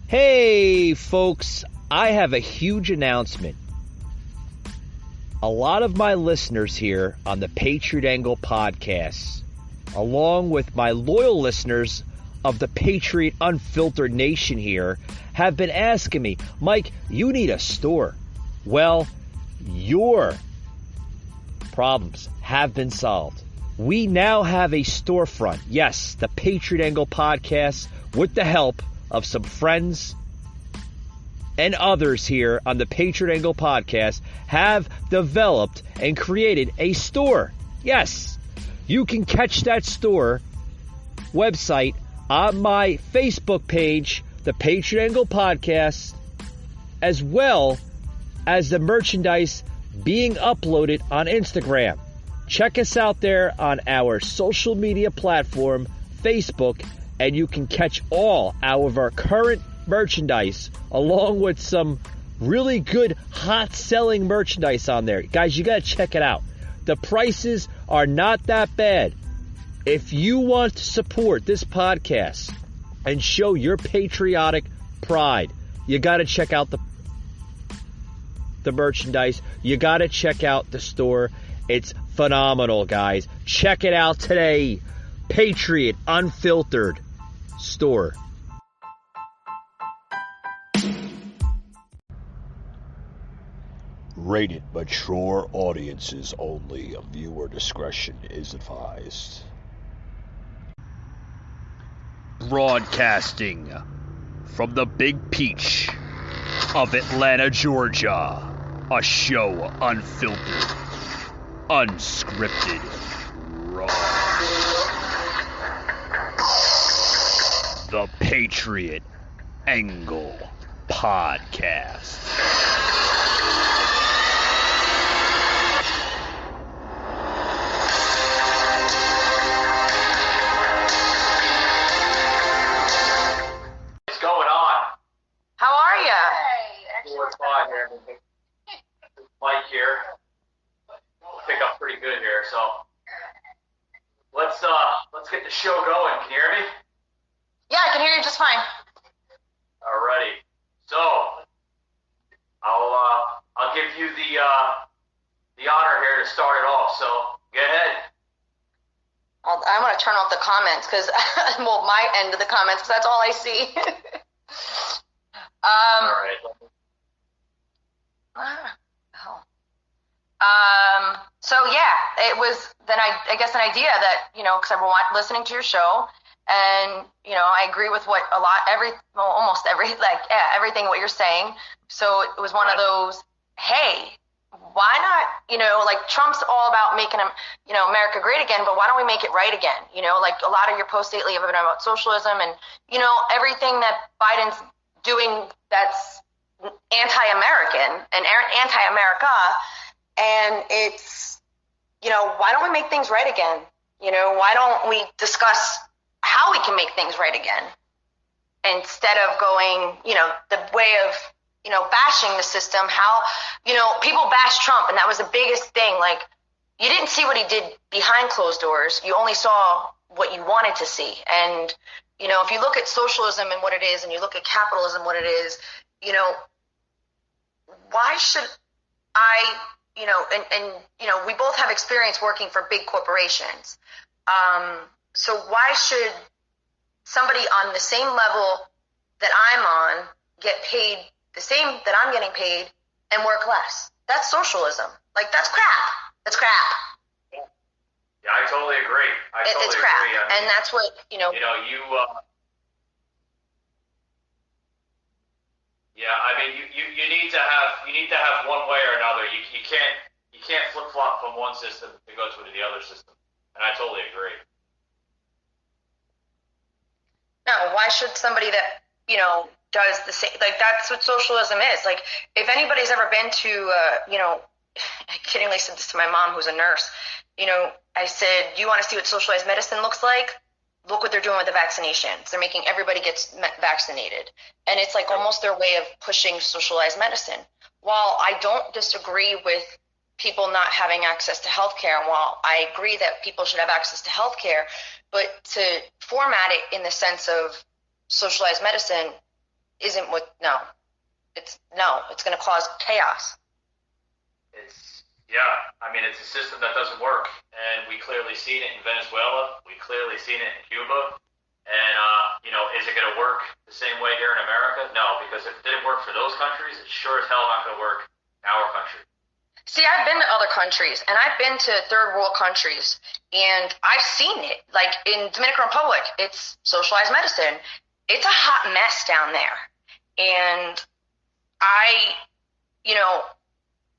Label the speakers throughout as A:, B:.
A: Hey, folks, I have a huge announcement. A lot of my listeners here on the Patriot Angle podcast, along with my loyal listeners of the Patriot Unfiltered Nation here, have been asking me, Mike, you need a store. Well, your problems have been solved. We now have a storefront. Yes, the Patriot Angle podcast, with the help of some friends and others here on the Patriot Angle podcast, have developed and created a store. Yes, you can catch that store website on my Facebook page, the Patriot Angle podcast, as well as the merchandise being uploaded on Instagram. Check us out there on our social media platform, Facebook, and you can catch all of our current merchandise along with some really good hot selling merchandise on there. Guys, you got to check it out. The prices are not that bad. If you want to support this podcast and show your patriotic pride, you got to check out the merchandise. You got to check out the store. It's phenomenal, guys. Check it out today. Patriot Unfiltered store.
B: Rated mature audiences only. Viewer discretion is advised.
A: Broadcasting from the Big Peach of Atlanta, Georgia. A show unfiltered, unscripted, raw. The Patriot Angle Podcast.
C: What's going on?
D: How are you?
C: Hey, what's fine here? Mike here. We'll pick up pretty good here, so let's get the show going. Can you hear me?
D: Yeah, I can hear you just fine.
C: Alrighty. So I'll give you the honor here to start it off. So go ahead.
D: I'm going to turn off the comments because, well, my end of the comments, because that's all I see.
C: All right.
D: So yeah, it was then I guess an idea that, because I've been listening to your show, and I agree with almost everything what you're saying. So it was one of those, hey, why not, like Trump's all about making America great again, but why don't we make it right again? Like a lot of your posts lately have been about socialism and everything that Biden's doing that's anti-American and anti-America, and it's why don't we make things right again? Why don't we discuss how we can make things right again instead of going the way of bashing the system? How people bash Trump, and that was the biggest thing. Like, you didn't see what he did behind closed doors, you only saw what you wanted to see. And if you look at socialism and what it is, and you look at capitalism what it is, why should I, and we both have experience working for big corporations. So why should somebody on the same level that I'm on get paid the same that I'm getting paid and work less? That's socialism. Like, that's crap. That's crap.
C: Yeah, I totally agree.
D: It's crap. Agree. And that's what,
C: yeah, I mean, you need to have one way or another. You can't flip flop from one system to go to the other system, and I totally agree.
D: No, why should somebody that does the same? Like, that's what socialism is. Like, if anybody's ever been to I kiddingly said this to my mom, who's a nurse. I said, "Do you want to see what socialized medicine looks like? Look what they're doing with the vaccinations. They're making everybody get vaccinated. And it's like almost their way of pushing socialized medicine. While I don't disagree with people not having access to healthcare, and while I agree that people should have access to healthcare, but to format it in the sense of socialized medicine, isn't what, it's going to cause chaos.
C: It's a system that doesn't work, and we clearly seen it in Venezuela. We clearly seen it in Cuba. And, is it going to work the same way here in America? No, because if it didn't work for those countries, it's sure as hell not going to work in our country.
D: See, I've been to other countries, and I've been to third world countries, and I've seen it. Like in Dominican Republic, it's socialized medicine. It's a hot mess down there. And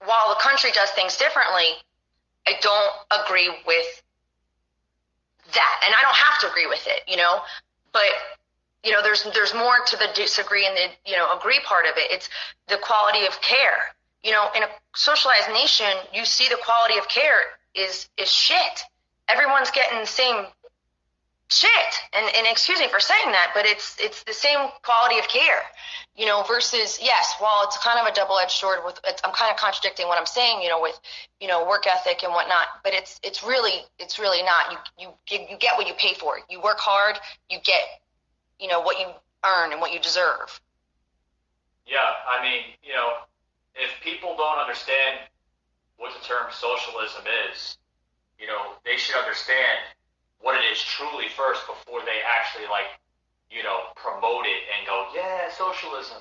D: while the country does things differently, I don't agree with that. And I don't have to agree with it, but there's more to the disagree and the, agree part of it. It's the quality of care. In a socialized nation, you see the quality of care is shit. Everyone's getting the same shit. And excuse me for saying that, but it's the same quality of care, versus, yes, while it's kind of a double-edged sword I'm kind of contradicting what I'm saying, with, work ethic and whatnot, but it's really not. You get what you pay for. You work hard, you get, what you earn and what you deserve.
C: Yeah. If people don't understand what the term socialism is, they should understand what it is truly first before they actually promote it and go, yeah, socialism,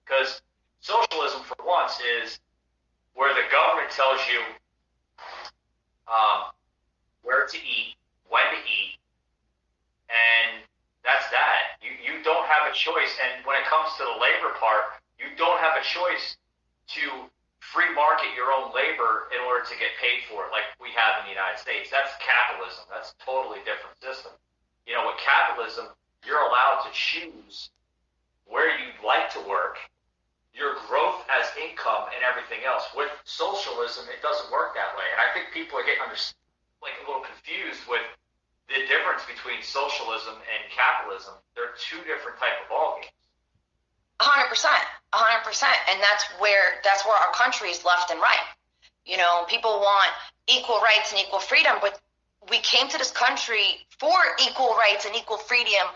C: because socialism for once is where the government tells you where to eat, when to eat, and that's that. You don't have a choice. And when it comes to the labor part, you don't have a choice to free market your own labor in order to get paid for it like we have in the United States. That's capitalism. That's a totally different system. With capitalism, you're allowed to choose where you'd like to work, your growth as income, and everything else. With socialism, it doesn't work that way. And I think people are getting a little confused with the difference between socialism and capitalism. They're two different type of ballgames.
D: 100%, and that's where our country is left and right. People want equal rights and equal freedom, but we came to this country for equal rights and equal freedom,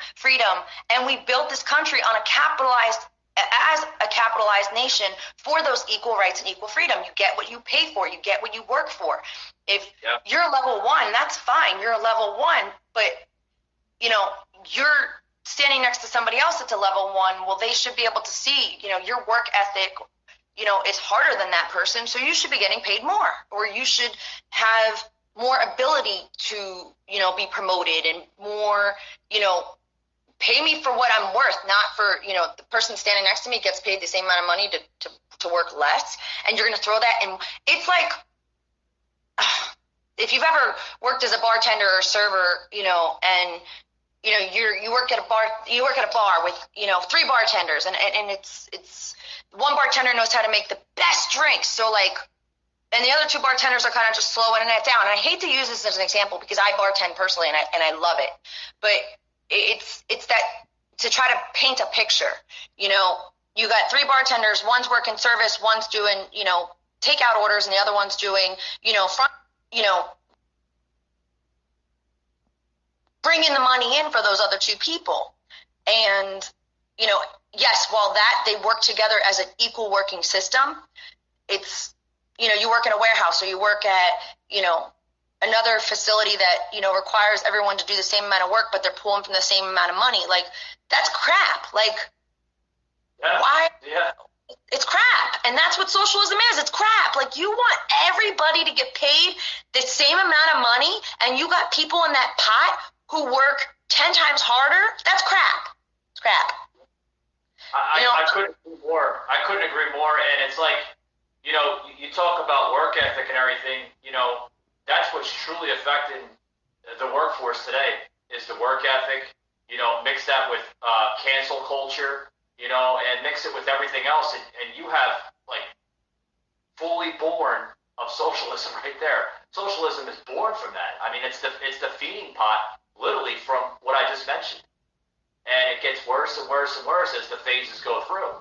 D: and we built this country as a capitalized nation for those equal rights and equal freedom. You get what you pay for, you get what you work for. If you're level one, that's fine. You're a level one, but you're standing next to somebody else that's a level one. Well, they should be able to see, your work ethic, is harder than that person. So you should be getting paid more, or you should have more ability to, be promoted and more, pay me for what I'm worth, not for, the person standing next to me gets paid the same amount of money to work less. And you're going to throw that in. It's like, if you've ever worked as a bartender or server, and you work at a bar with, 3 bartenders, and it's one bartender knows how to make the best drinks. So and the other 2 bartenders are kind of just slowing it down. And I hate to use this as an example because I bartend personally and I love it, but it's that to try to paint a picture, you got 3 bartenders, one's working service, one's doing, takeout orders, and the other one's doing, front, bringing the money in for those other 2 people. And, yes, while they work together as an equal working system, it's, you work in a warehouse, or you work at, another facility that, requires everyone to do the same amount of work, but they're pulling from the same amount of money. That's crap. Why? Yeah. It's crap. And that's what socialism is. It's crap. You want everybody to get paid the same amount of money, and you got people in that pot who work 10 times harder. That's crap. It's crap.
C: I couldn't agree more. And it's you talk about work ethic and everything, that's what's truly affecting the workforce today is the work ethic, mix that with cancel culture, and mix it with everything else. And you have fully born of socialism right there. Socialism is born from that. It's the feeding pot literally from what I just mentioned. And it gets worse and worse and worse as the phases go through.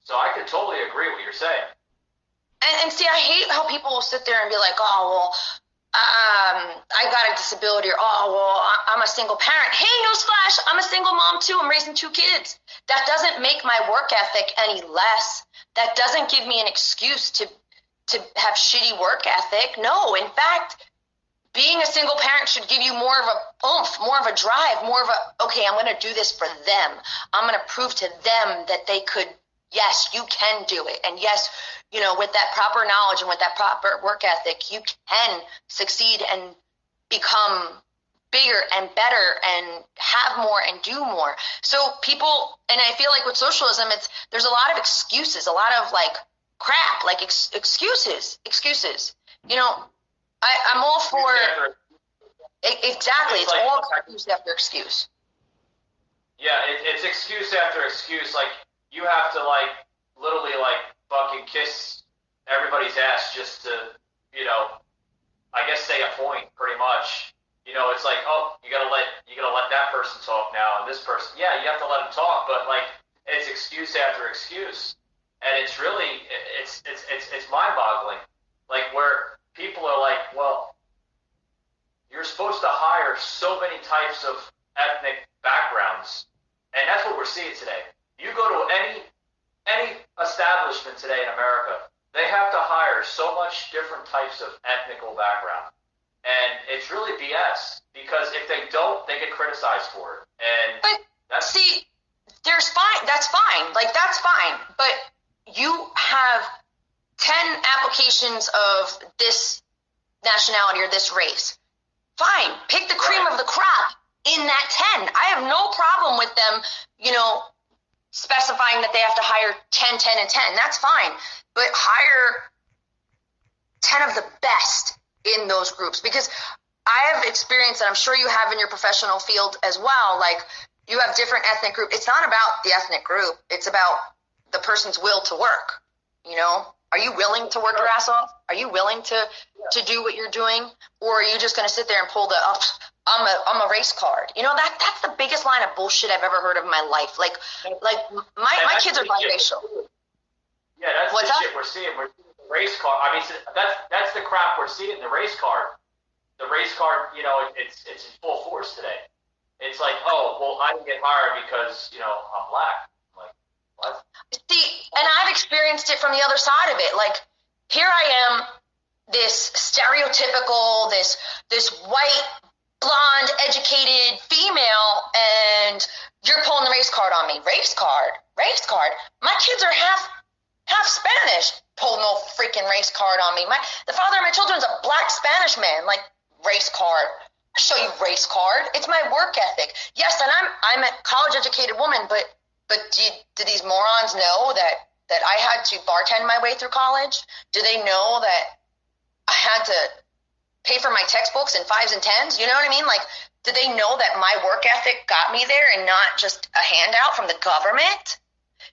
C: So I could totally agree with what you're saying.
D: And see, I hate how people will sit there and be like, oh, well, I got to have disability, or, oh, well, I'm a single parent. Hey, newsflash, I'm a single mom too. I'm raising 2 kids. That doesn't make my work ethic any less. That doesn't give me an excuse to have shitty work ethic. No, in fact, being a single parent should give you more of a oomph, more of a drive, more of a, okay, I'm going to do this for them. I'm going to prove to them that they could, yes, you can do it. And yes, you know, with that proper knowledge and with that proper work ethic, you can succeed and become bigger and better and have more and do more. So people, and I feel like with socialism, there's a lot of excuses, a lot of like crap, like excuses. You know, I'm all for exactly. It's like, all excuse after excuse.
C: Yeah, it's excuse after excuse. Like you have to like literally like fucking kiss everybody's ass just to, you know, I guess say a point pretty much. You know, it's like, oh, you gotta let that person talk now, and this person, yeah, you have to let them talk, but like it's excuse after excuse, and it's really it's mind-boggling. Like where people are like, well, you're supposed to hire so many types of ethnic backgrounds, and that's what we're seeing today. You go to any establishment today in America, they have to hire so much different types of ethnical background. And it's really BS because if they don't, they get criticized for it. And
D: but see, that's fine. Like that's fine. But you have 10 applications of this nationality or this race. Fine. Pick the cream of the crop in that 10. I have no problem with them, you know, specifying that they have to hire 10, 10, and 10. That's fine. But hire 10 of the best in those groups, because I have experience, and I'm sure you have in your professional field as well, like you have different ethnic groups. It's not about the ethnic group. It's about the person's will to work. You know, are you willing to work your ass off? Are you willing to do what you're doing? Or are you just going to sit there and pull the, I'm a race card? You know, that's the biggest line of bullshit I've ever heard of in my life. Like my kids are biracial.
C: Yeah, that's the shit we're seeing. We're seeing the race card. I mean, that's the crap we're seeing. The race card. The race card. You know, it's in full force today. It's like, oh, well, I didn't get hired because you know I'm black. I'm like, what?
D: See, and I've experienced it from the other side of it. Like, here I am, this stereotypical, this white, blonde, educated female, and you're pulling the race card on me. Race card. My kids are half Spanish. Pull no freaking race card on me. The father of my children is a black Spanish man. Like, race card. I'll show you race card. It's my work ethic. Yes, and I'm a college educated woman, but do these morons know that I had to bartend my way through college? Do they know that I had to pay for my textbooks in 5s and 10s? You know what I mean? Like, do they know that my work ethic got me there and not just a handout from the government?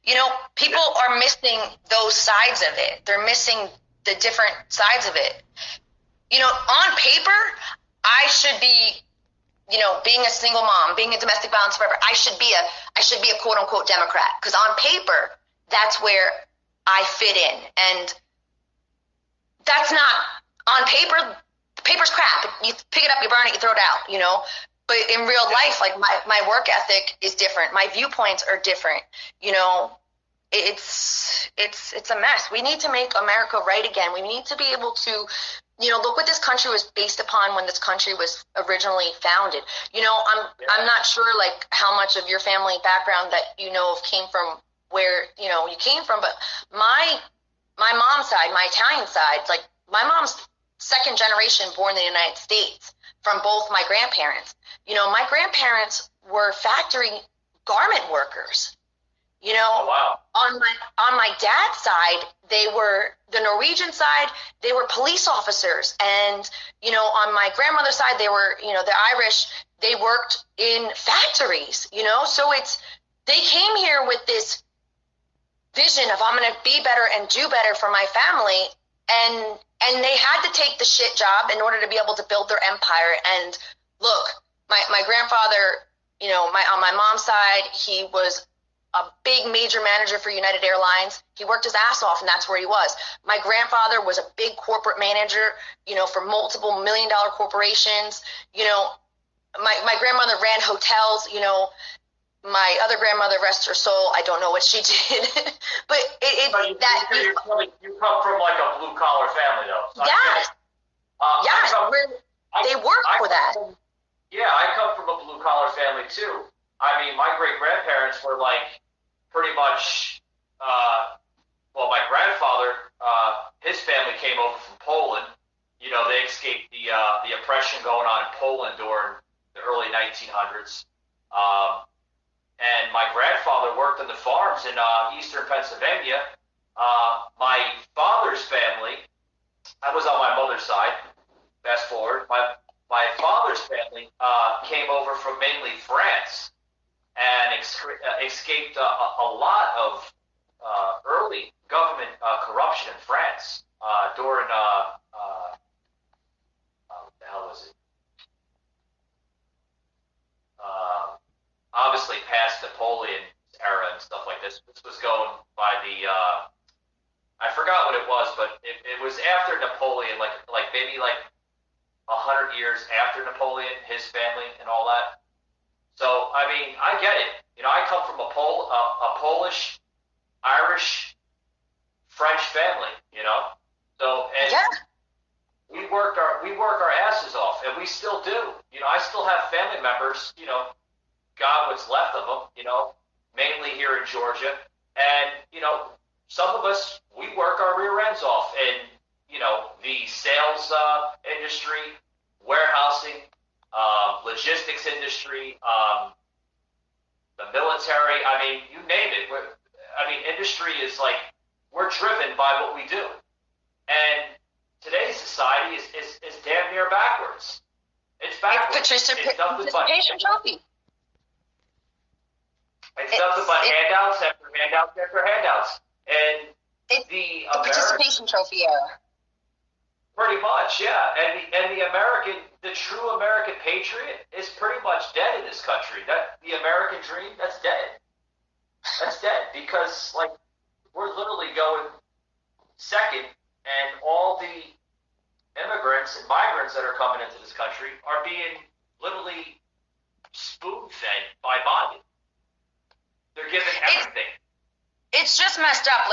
D: You know, people are missing those sides of it. They're missing the different sides of it. You know, on paper, I should be, you know, being a single mom, being a domestic violence survivor, I should be a quote unquote Democrat, because on paper, that's where I fit in. And that's not on paper. Paper's crap. You pick it up, you burn it, you throw it out, you know. But in real life, like my work ethic is different. My viewpoints are different. You know, it's a mess. We need to make America right again. We need to be able to, you know, look what this country was based upon when this country was originally founded. You know, I'm not sure like how much of your family background that you know of came from where, you know, you came from, but my mom's side, my Italian side, like my mom's second generation born in the United States from both my grandparents. You know, my grandparents were factory garment workers. You know,
C: oh, wow.
D: On my dad's side, they were the Norwegian side, they were police officers. And, you know, on my grandmother's side, they were, you know, the Irish, they worked in factories, you know. So they came here with this vision of I'm going to be better and do better for my family. And they had to take the shit job in order to be able to build their empire. And look, my grandfather, you know, on my mom's side, he was a big major manager for United Airlines. He worked his ass off, and that's where he was. My grandfather was a big corporate manager, for multiple $1 million corporations. My grandmother ran hotels. My other grandmother, rest her soul, I don't know what she did, but you
C: come from like a blue collar family, though. So
D: yes, they work for that.
C: I come from a blue collar family too. I mean, my great grandparents were like pretty much. My grandfather, his family came over from Poland. They escaped the oppression going on in Poland during the early 1900s. And my grandfather worked on the farms in eastern Pennsylvania. My father's family, I was on my mother's side, fast forward, my father's family came over from mainly France and escaped a lot of early government corruption in France during, what the hell was it? Obviously past Napoleon era and stuff like this. This was going by the, I forgot what it was, but it was after Napoleon, like maybe like 100 years after Napoleon, his family and all that. So, I mean, I get it. I come from a Polish, Irish, French family, So, and we work our asses off, and we still do. I still have family members, God, what's left of them, mainly here in Georgia. And, some of us, we work our rear ends off in, the sales industry, warehousing, logistics industry, the military. I mean, you name it. Industry is like, we're driven by what we do. And today's society is damn near backwards. It's backwards. It's
D: participation trophy.
C: It's nothing but handouts after handouts after handouts. And
D: it's the participation trophy era.
C: Pretty much, yeah. And the true American patriot is pretty much dead in this country. That the American dream, that's dead. That's dead because we're literally going second, and all the immigrants and migrants that are coming into this country are being literally spoon-fed by Biden. They're given everything.
D: It's just messed up.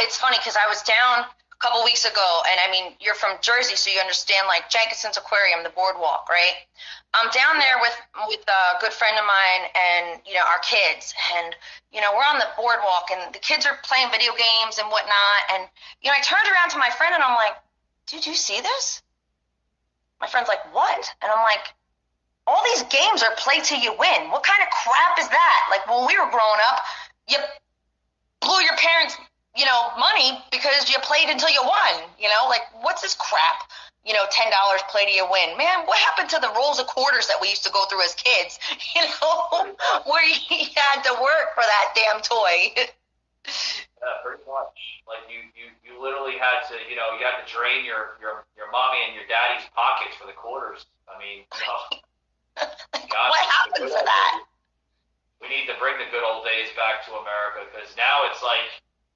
D: It's funny because I was down a couple weeks ago, and I mean, you're from Jersey, so you understand Jenkinson's Aquarium, the boardwalk, right? I'm down there with a good friend of mine and, our kids, and, we're on the boardwalk, and the kids are playing video games and whatnot, and, I turned around to my friend, and I'm like, did you see this? My friend's like, what? And I'm like, all these games are play till you win. What kind of crap is that? When we were growing up, you blew your parents, money because you played until you won. What's this crap? $10 play till you win. Man, what happened to the rolls of quarters that we used to go through as kids? Where you had to work for that damn toy.
C: Yeah, pretty much. You literally had to, you had to drain your mommy and your daddy's pockets for the quarters. I mean, God,
D: what happened to that?
C: We need to bring the good old days back to America because now it's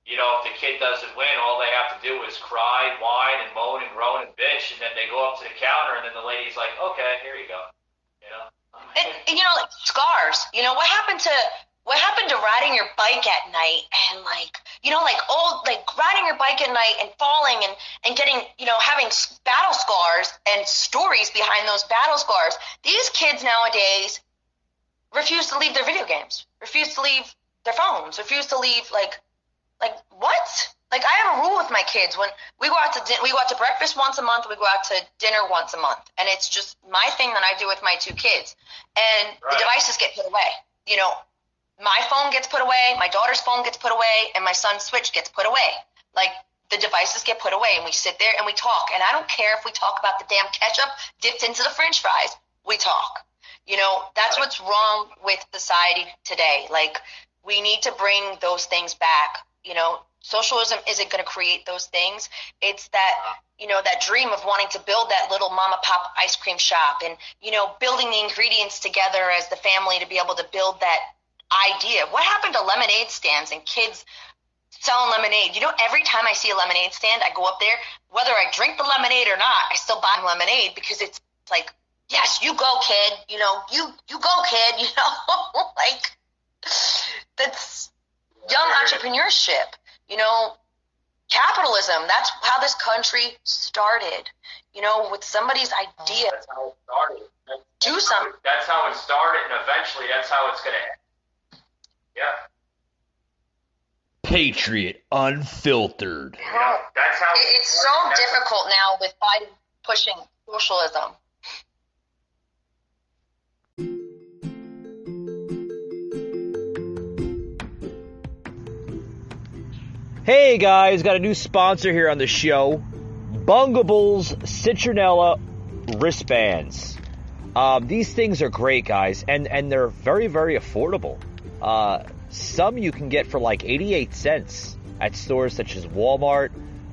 C: if the kid doesn't win, all they have to do is cry, whine, and moan and groan and bitch, and then they go up to the counter, and then the lady's like, "Okay, here you go."
D: Scars. What happened to riding your bike at night and riding your bike at night and falling and getting having battle scars and stories behind those battle scars. These kids nowadays refuse to leave their video games, refuse to leave their phones, refuse to leave what? I have a rule with my kids. When we go out to breakfast once a month, we go out to dinner once a month, and it's just my thing that I do with my two kids. And the devices get put away. My phone gets put away, my daughter's phone gets put away, and my son's Switch gets put away. The devices get put away, and we sit there and we talk. And I don't care if we talk about the damn ketchup dipped into the French fries. We talk. That's what's wrong with society today. We need to bring those things back. Socialism isn't going to create those things. It's that, that dream of wanting to build that little mom and pop ice cream shop and, building the ingredients together as the family to be able to build that idea. What happened to lemonade stands and kids selling lemonade? You know, every time I see a lemonade stand, I go up there, whether I drink the lemonade or not, I still buy lemonade because it's like, yes, you go, kid. You know, you go, kid. You know, like that's young entrepreneurship. You know, capitalism. That's how this country started. You know, with somebody's idea.
C: That's how it started.
D: Do something.
C: That's how it started, and eventually that's how it's going to end. Yeah.
A: Patriot Unfiltered.
C: You know, that's how
D: It's so difficult now with Biden pushing socialism.
A: Hey guys, got a new sponsor here on the show. Bungables Citronella wristbands. These things are great, guys, and they're very, very affordable. Some you can get for like 88 cents at stores such as Walmart.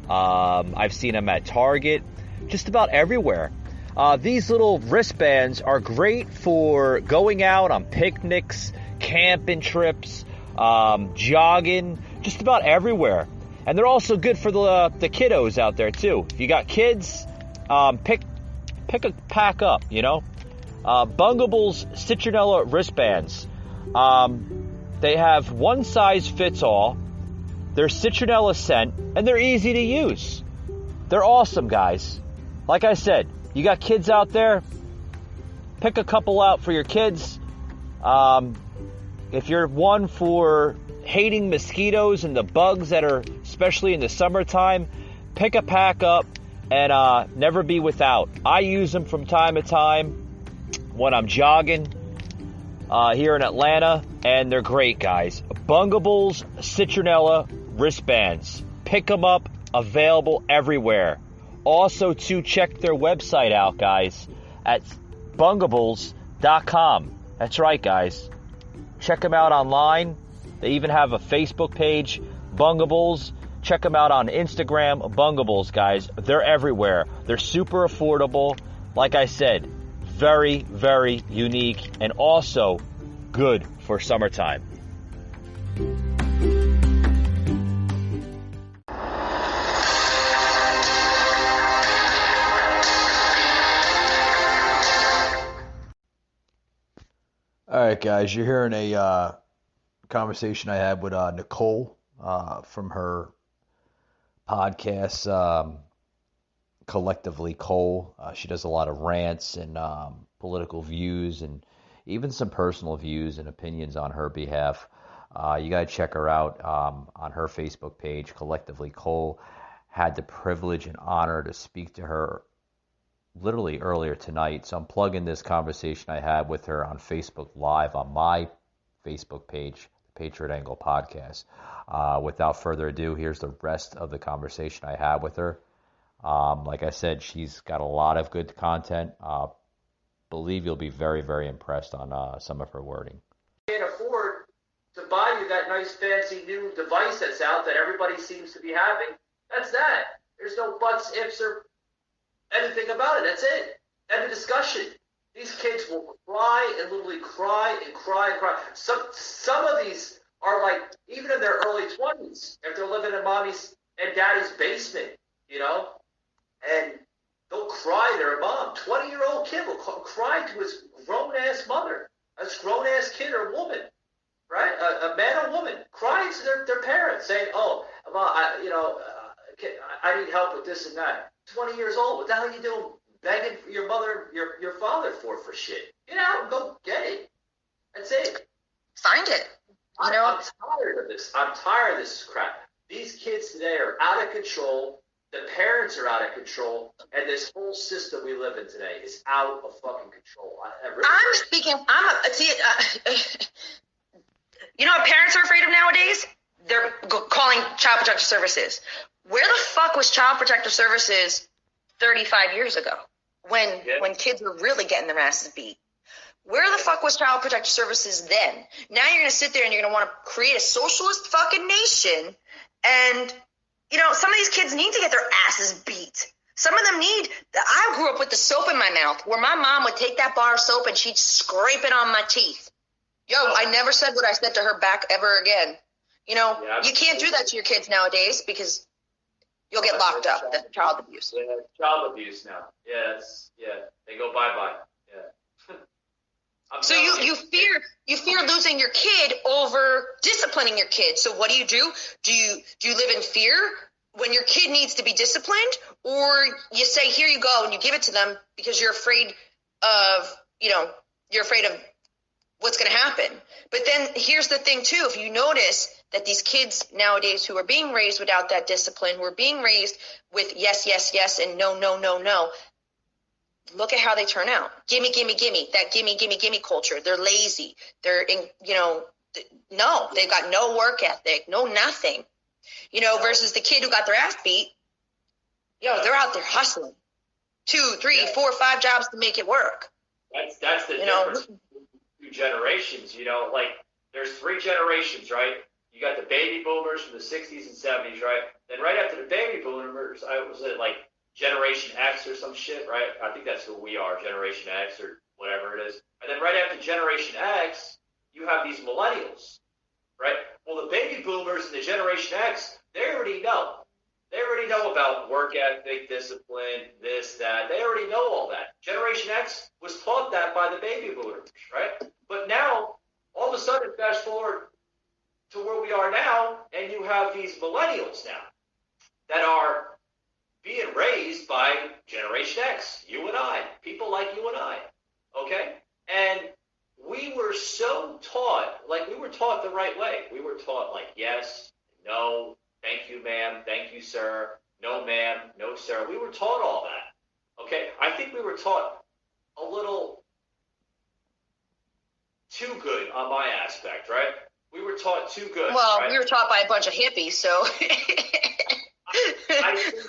A: I've seen them at Target, just about everywhere. These little wristbands are great for going out on picnics, camping trips, jogging, just about everywhere. And they're also good for the kiddos out there too. If you got kids, pick a pack up, you know. Bungables Citronella wristbands. They have one size fits all. They're citronella scent, and they're easy to use. They're awesome, guys. Like I said, you got kids out there, pick a couple out for your kids. If you're one for hating mosquitoes and the bugs that are, especially in the summertime, pick a pack up and never be without. I use them from time to time when I'm jogging here in Atlanta, and they're great, guys. Bungables Citronella wristbands. Pick them up, available everywhere. Also, to check their website out, guys, at bungables.com. That's right, guys. Check them out online. They even have a Facebook page, Bungables. Check them out on Instagram, Bungables, guys. They're everywhere. They're super affordable. Like I said, very, very unique, and also good for summertime.
B: All right, guys, you're hearing a conversation I had with Nicole from her podcast, Collectively Cole. She does a lot of rants and political views and even some personal views and opinions on her behalf. You got to check her out on her Facebook page, Collectively Cole. Had the privilege and honor to speak to her literally earlier tonight. So I'm plugging this conversation I had with her on Facebook Live on my Facebook page, the Patriot Angle Podcast. Without further ado, here's the rest of the conversation I had with her. Like I said, she's got a lot of good content. Believe you'll be very, very impressed on some of her wording.
C: Can't afford to buy you that nice fancy new device that's out that everybody seems to be having. That's that. There's no buts, ifs, or anything about it. That's it. End of discussion. These kids will cry and literally cry and cry and cry. Some of these are like even in their early 20s if they're living in mommy's and daddy's basement, you know, and they'll cry to their mom. 20-year-old kid will cry to his grown-ass mother, a grown-ass kid or woman, right? A man or woman crying to their parents saying, "Oh, Mom, I need help with this and that." 20 years old. What the hell are you doing begging your mother, your father for shit? Get out and go get it. That's it.
D: Find it.
C: I'm tired of this. I'm tired of this crap. These kids today are out of control. The parents are out of control. And this whole system we live in today is out of fucking control.
D: You know what parents are afraid of nowadays? They're calling Child Protective Services. Where the fuck was Child Protective Services 35 years ago when kids were really getting their asses beat? Where the fuck was Child Protective Services then? Now you're going to sit there and you're going to want to create a socialist fucking nation. And, you know, some of these kids need to get their asses beat. Some of them need – I grew up with the soap in my mouth where my mom would take that bar of soap and she'd scrape it on my teeth. Yo, I never said what I said to her back ever again. You know,
C: Yeah,
D: you can't do that to your kids nowadays because you'll get locked up. That's child abuse.
C: Yeah, child abuse now. They go bye-bye. Yeah.
D: So you fear losing your kid over disciplining your kid. So what do? Do you live in fear when your kid needs to be disciplined, or you say here you go and you give it to them because you're afraid of what's going to happen? But then here's the thing too: if you notice that these kids nowadays who are being raised without that discipline, who are being raised with yes, yes, yes, and no, no, no, no. Look at how they turn out. Gimme, gimme, gimme. That gimme, gimme, gimme culture. They're lazy. They're no, they've got no work ethic, no nothing. Versus the kid who got their ass beat. They're out there hustling. 2, 3, 4, 5 jobs to make it work.
C: That's the difference. Two generations. Like there's 3 generations, right? You got the baby boomers from the 60s and 70s, right? Then right after the baby boomers, was it like Generation X or some shit, right? I think that's who we are, Generation X or whatever it is. And then right after Generation X, you have these millennials, right? Well, the baby boomers and the Generation X, they already know. They already know about work ethic, discipline, this, that. They already know all that. Generation X was taught that by the baby boomers, right? But now, all of a sudden, fast forward to where we are now, and you have these millennials now that are being raised by Generation X, you and I, people like you and I, okay? And we were so taught, we were taught the right way. We were taught yes, no, thank you, ma'am, thank you, sir, no, ma'am, no, sir. We were taught all that, okay? I think we were taught a little too good on my aspect, right? We were taught too good.
D: Well,
C: right?
D: We were taught by a bunch of hippies, so...
C: I think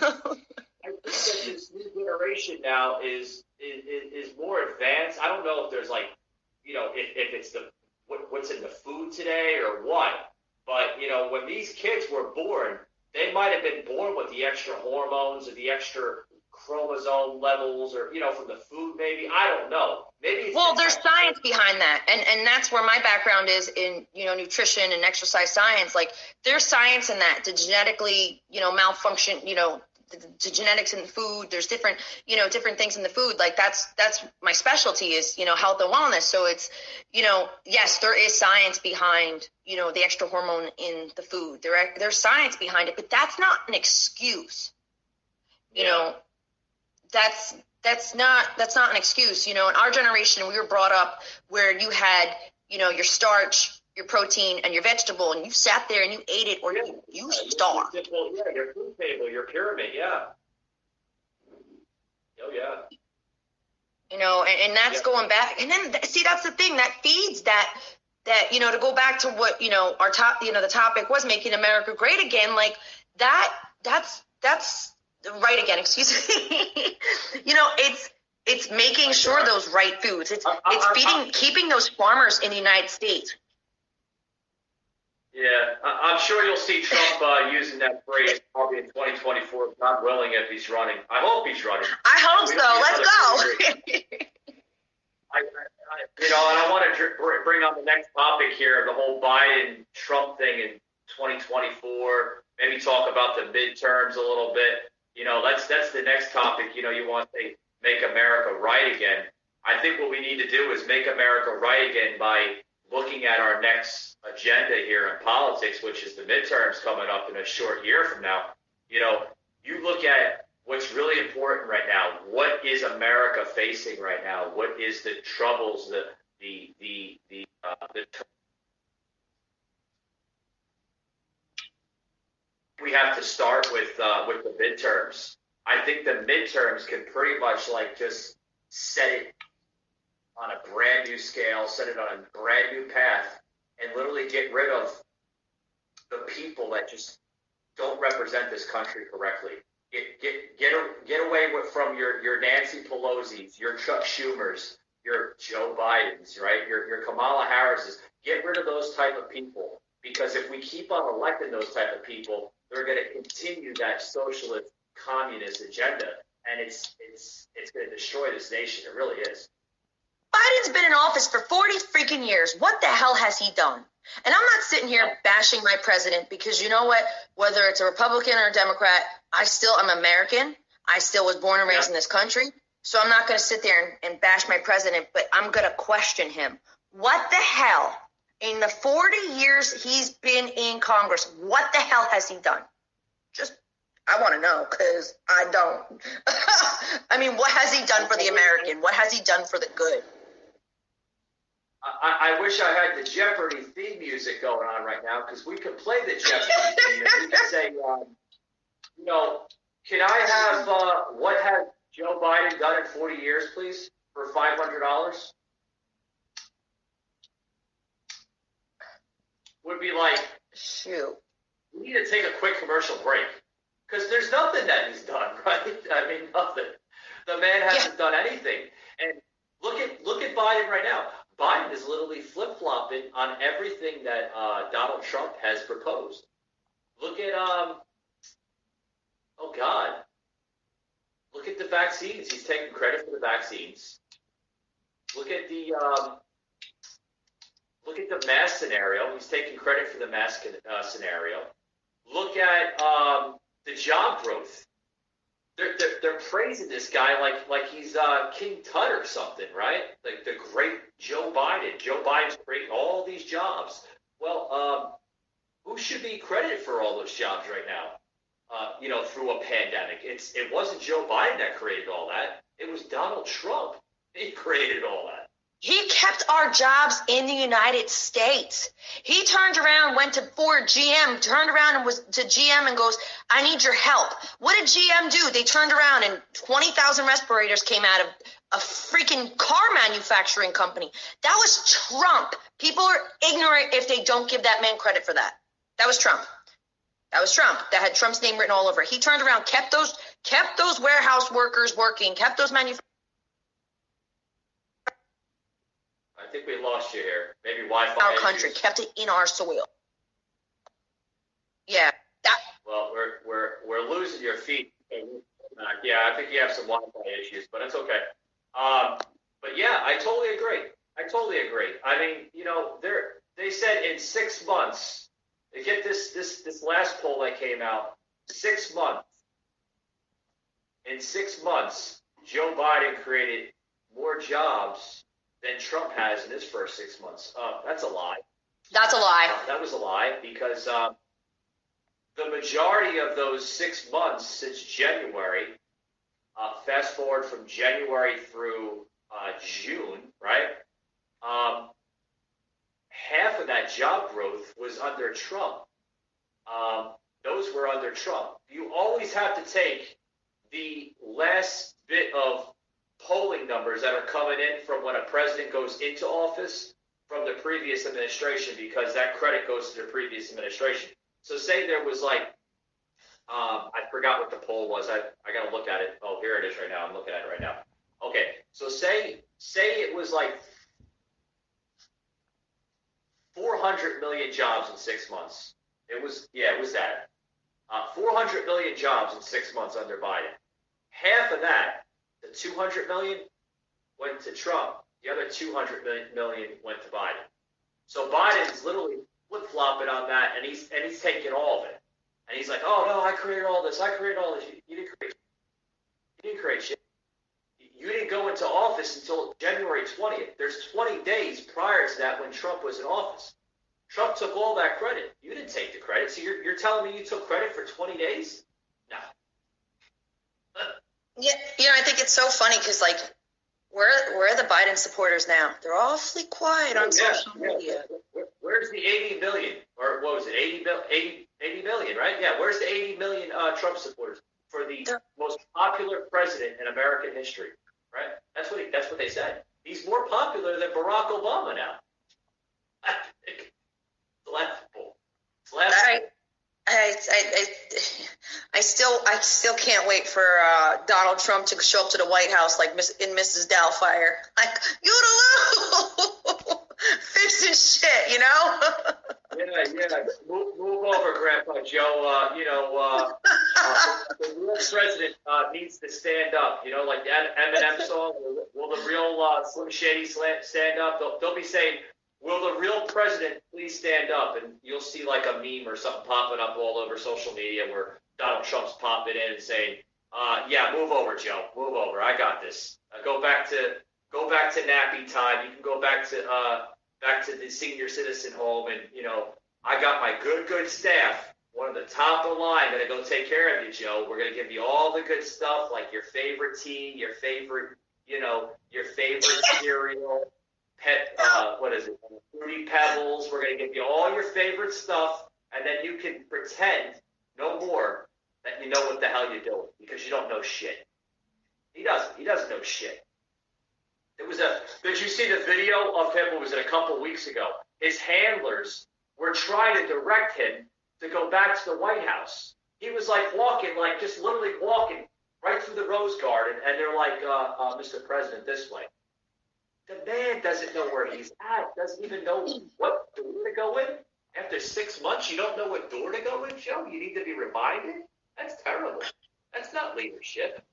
C: that this new generation now is more advanced. I don't know if there's if it's what's in the food today or what, but when these kids were born, they might have been born with the extra hormones or the extra chromosome levels or from the food maybe. I don't know. Maybe
D: there's science behind that, and that's where my background is in nutrition and exercise science. There's science in that to genetically malfunction, the genetics in the food. There's different things in the food. That's my specialty is health and wellness. So it's yes, there is science behind the extra hormone in the food. There's science behind it, but that's not an excuse. That's not an excuse. In our generation, we were brought up where you had, your starch, your protein, and your vegetable, and you sat there and you ate it, or you starved.
C: Yeah, your food table, your pyramid, yeah. Oh, yeah.
D: And that's going back. And then, see, that's the thing that feeds that, to go back to what, our top, the topic was making America great again. That's right again, excuse me. It's making sure those right foods. It's keeping those farmers in the United States.
C: Yeah, I'm sure you'll see Trump using that phrase probably in 2024, God willing, if he's running. I hope he's running.
D: I hope so. Let's go.
C: And I want to bring on the next topic here, the whole Biden-Trump thing in 2024. Maybe talk about the midterms a little bit. That's the next topic. You want to say make America right again. I think what we need to do is make America right again by looking at our next agenda here in politics, which is the midterms coming up in a short year from now. You look at what's really important right now. What is America facing right now? What is the troubles, we have to start with the midterms. I think the midterms can pretty much just set it on a brand new scale, set it on a brand new path, and literally get rid of the people that just don't represent this country correctly. Get away from your Nancy Pelosi's, your Chuck Schumer's, your Joe Biden's, right? Your Kamala Harris's. Get rid of those type of people, because if we keep on electing those type of people, they're going to continue that socialist, communist agenda, and it's going to destroy this nation. It really is.
D: Biden's been in office office for 40 freaking years. What the hell has he done? And I'm not sitting here bashing my president because you know what? Whether it's a Republican or a Democrat, I'm American. I still was born and raised in this country. So I'm not going to sit there and bash my president, but I'm going to question him. What the hell, in the 40 years he's been in Congress, what the hell has he done? I want to know because I don't. I mean, what has he done for the American? What has he done for the good?
C: I wish I had the Jeopardy theme music going on right now because we could play the Jeopardy theme. We could say, can I have what has Joe Biden done in 40 years, please, for $500? Would be like,
D: shoot.
C: We need to take a quick commercial break because there's nothing that he's done, right? I mean, nothing. The man hasn't done anything. And look at Biden right now. Biden is literally flip-flopping on everything that Donald Trump has proposed. Look at look at the vaccines. He's taking credit for the vaccines. Look at the mask scenario. He's taking credit for the mask scenario. Look at the job growth. They're praising this guy like he's King Tut or something, right? Like the great Joe Biden. Joe Biden's creating all these jobs. Well, who should be credited for all those jobs right now? Through a pandemic. It wasn't Joe Biden that created all that. It was Donald Trump. He created all that.
D: He kept our jobs in the United States. He turned around, went to Ford, GM, turned around and was to GM and goes, I need your help. What did GM do? They turned around and 20,000 respirators came out of a freaking car manufacturing company. That was Trump. People are ignorant if they don't give that man credit for that. That was Trump. That was Trump. That had Trump's name written all over it. He turned around, kept those warehouse workers working, kept those manufacturers.
C: I think we lost you here. Maybe Wi-Fi.
D: Our country kept it in our soil. Yeah.
C: Well, we're losing your feed. Yeah, I think you have some Wi-Fi issues, but it's okay. But yeah, I totally agree. I mean, they said in 6 months. They get this last poll that came out. 6 months. In 6 months, Joe Biden created more jobs than Trump has in his first 6 months. That's a lie.
D: That's a lie.
C: That was a lie because the majority of those 6 months since January, fast forward from January through June, right? Half of that job growth was under Trump. Those were under Trump. You always have to take the last bit of polling numbers that are coming in from when a president goes into office from the previous administration because that credit goes to the previous administration. So say there was I forgot what the poll was. I got to look at it. Oh, here it is right now. I'm looking at it right now. Okay, so say it was 400 million jobs in 6 months. It was that. 400 million jobs in 6 months under Biden. Half of that, the 200 million, went to Trump. The other 200 million went to Biden. So Biden's literally flip-flopping on that, and he's taking all of it. And he's like, oh, no, I created all this. You didn't create shit. You didn't go into office until January 20th. There's 20 days prior to that when Trump was in office. Trump took all that credit. You didn't take the credit. So you're telling me you took credit for 20 days? No.
D: Yeah, I think it's so funny because, where are the Biden supporters now? They're awfully quiet on social media.
C: Where's the 80 million? Or what was it, 80 million, right? Yeah, where's the 80 million Trump supporters for the most popular president in American history, right? That's what they said. He's more popular than Barack Obama now. It's laughable. It's laughable.
D: I still can't wait for Donald Trump to show up to the White House in Mrs. Doubtfire. Fixing shit,
C: Yeah. Move over, Grandpa Joe. The real president needs to stand up. You know, like the Eminem song, will the real Slim Shady stand up? They'll be saying, will the real president please stand up? And you'll see like a meme or something popping up all over social media where Donald Trump's popping in and saying, yeah, move over, Joe. Move over. I got this. Go back to nappy time. You can go back to the senior citizen home, and you know, I got my good staff. One of the top of the line going to go take care of you, Joe. We're going to give you all the good stuff, like your favorite tea, your favorite cereal, Fruity Pebbles. We're going to give you all your favorite stuff, and then you can pretend no more that you know what the hell you're doing because you don't know shit. He doesn't know shit. Did you see the video of him? What was it, a couple weeks ago? His handlers were trying to direct him to go back to the White House. He was like walking, like just literally walking right through the Rose Garden, and they're like, Mr. President, this way. The man doesn't know where he's at, doesn't even know what door to go in. After 6 months, you don't know what door to go in, Joe? You need to be reminded? That's terrible. That's not leadership.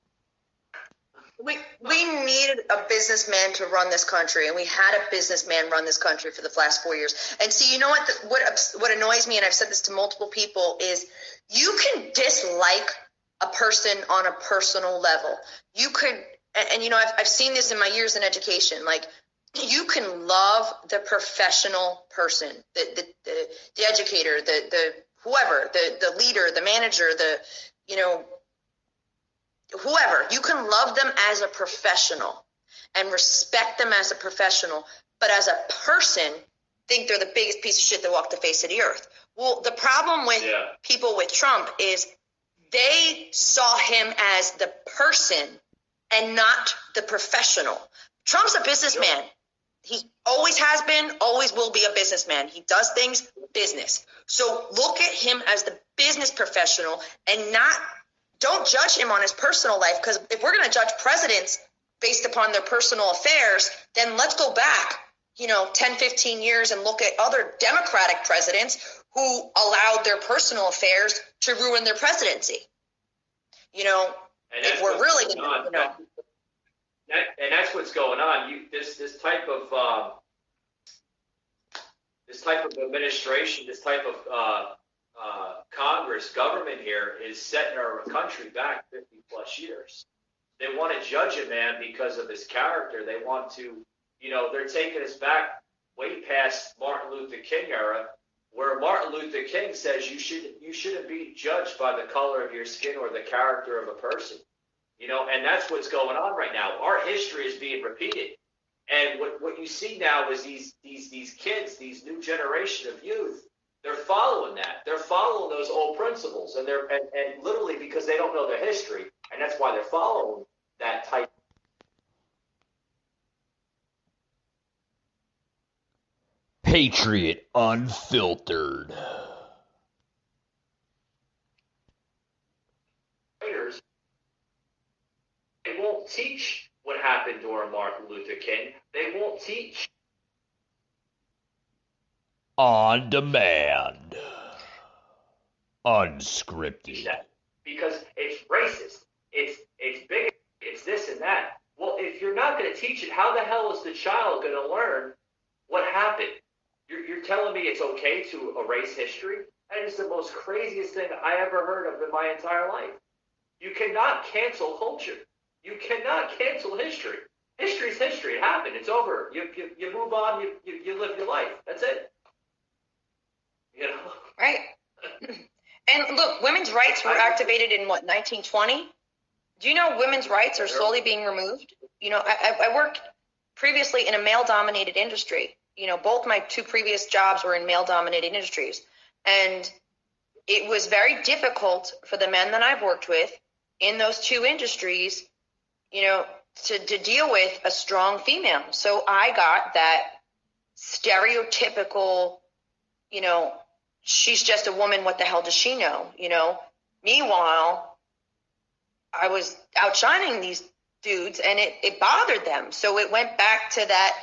D: We needed a businessman to run this country, and we had a businessman run this country for the last 4 years. And see, you know what annoys me, and I've said this to multiple people, is you can dislike a person on a personal level. You could, and you know, I've seen this in my years in education. Like, you can love the professional person, the educator, the whoever, the leader, the manager, whoever. You can love them as a professional and respect them as a professional, but as a person, think they're the biggest piece of shit that walked the face of the earth. Well, the problem with people with Trump is they saw him as the person and not the professional. Trump's a businessman. He always has been, always will be a businessman. He does things business. So look at him as the business professional and don't judge him on his personal life, because if we're going to judge presidents based upon their personal affairs, then let's go back, 10, 15 years and look at other Democratic presidents who allowed their personal affairs to ruin their presidency. If we're really going to,
C: And that's what's going on. This type of administration, this type of Congress, government here is setting our country back 50 plus years. They want to judge a man because of his character. They want to, they're taking us back way past Martin Luther King era, where Martin Luther King says you shouldn't be judged by the color of your skin or the character of a person. And that's what's going on right now. Our history is being repeated. And what you see now is these kids, these new generation of youth, they're following that. They're following those old principles, and and literally because they don't know their history, and that's why they're following that type.
A: Patriot Unfiltered.
C: They won't teach what happened during Martin Luther King. They won't teach.
A: On demand. Unscripted.
C: Because it's racist. It's bigoted. It's this and that. Well, if you're not going to teach it, how the hell is the child going to learn what happened? You're telling me it's okay to erase history? That is the most craziest thing I ever heard of in my entire life. You cannot cancel culture. You cannot cancel history. History's history. It happened. It's over. You move on. You live your life. That's it.
D: Right. And look, women's rights were activated in 1920? Do you know women's rights are slowly being removed? I worked previously in a male-dominated industry. Both my two previous jobs were in male-dominated industries. And it was very difficult for the men that I've worked with in those two industries, to deal with a strong female. So I got that stereotypical, she's just a woman, what the hell does she know? Meanwhile, I was outshining these dudes and it bothered them. So it went back to that,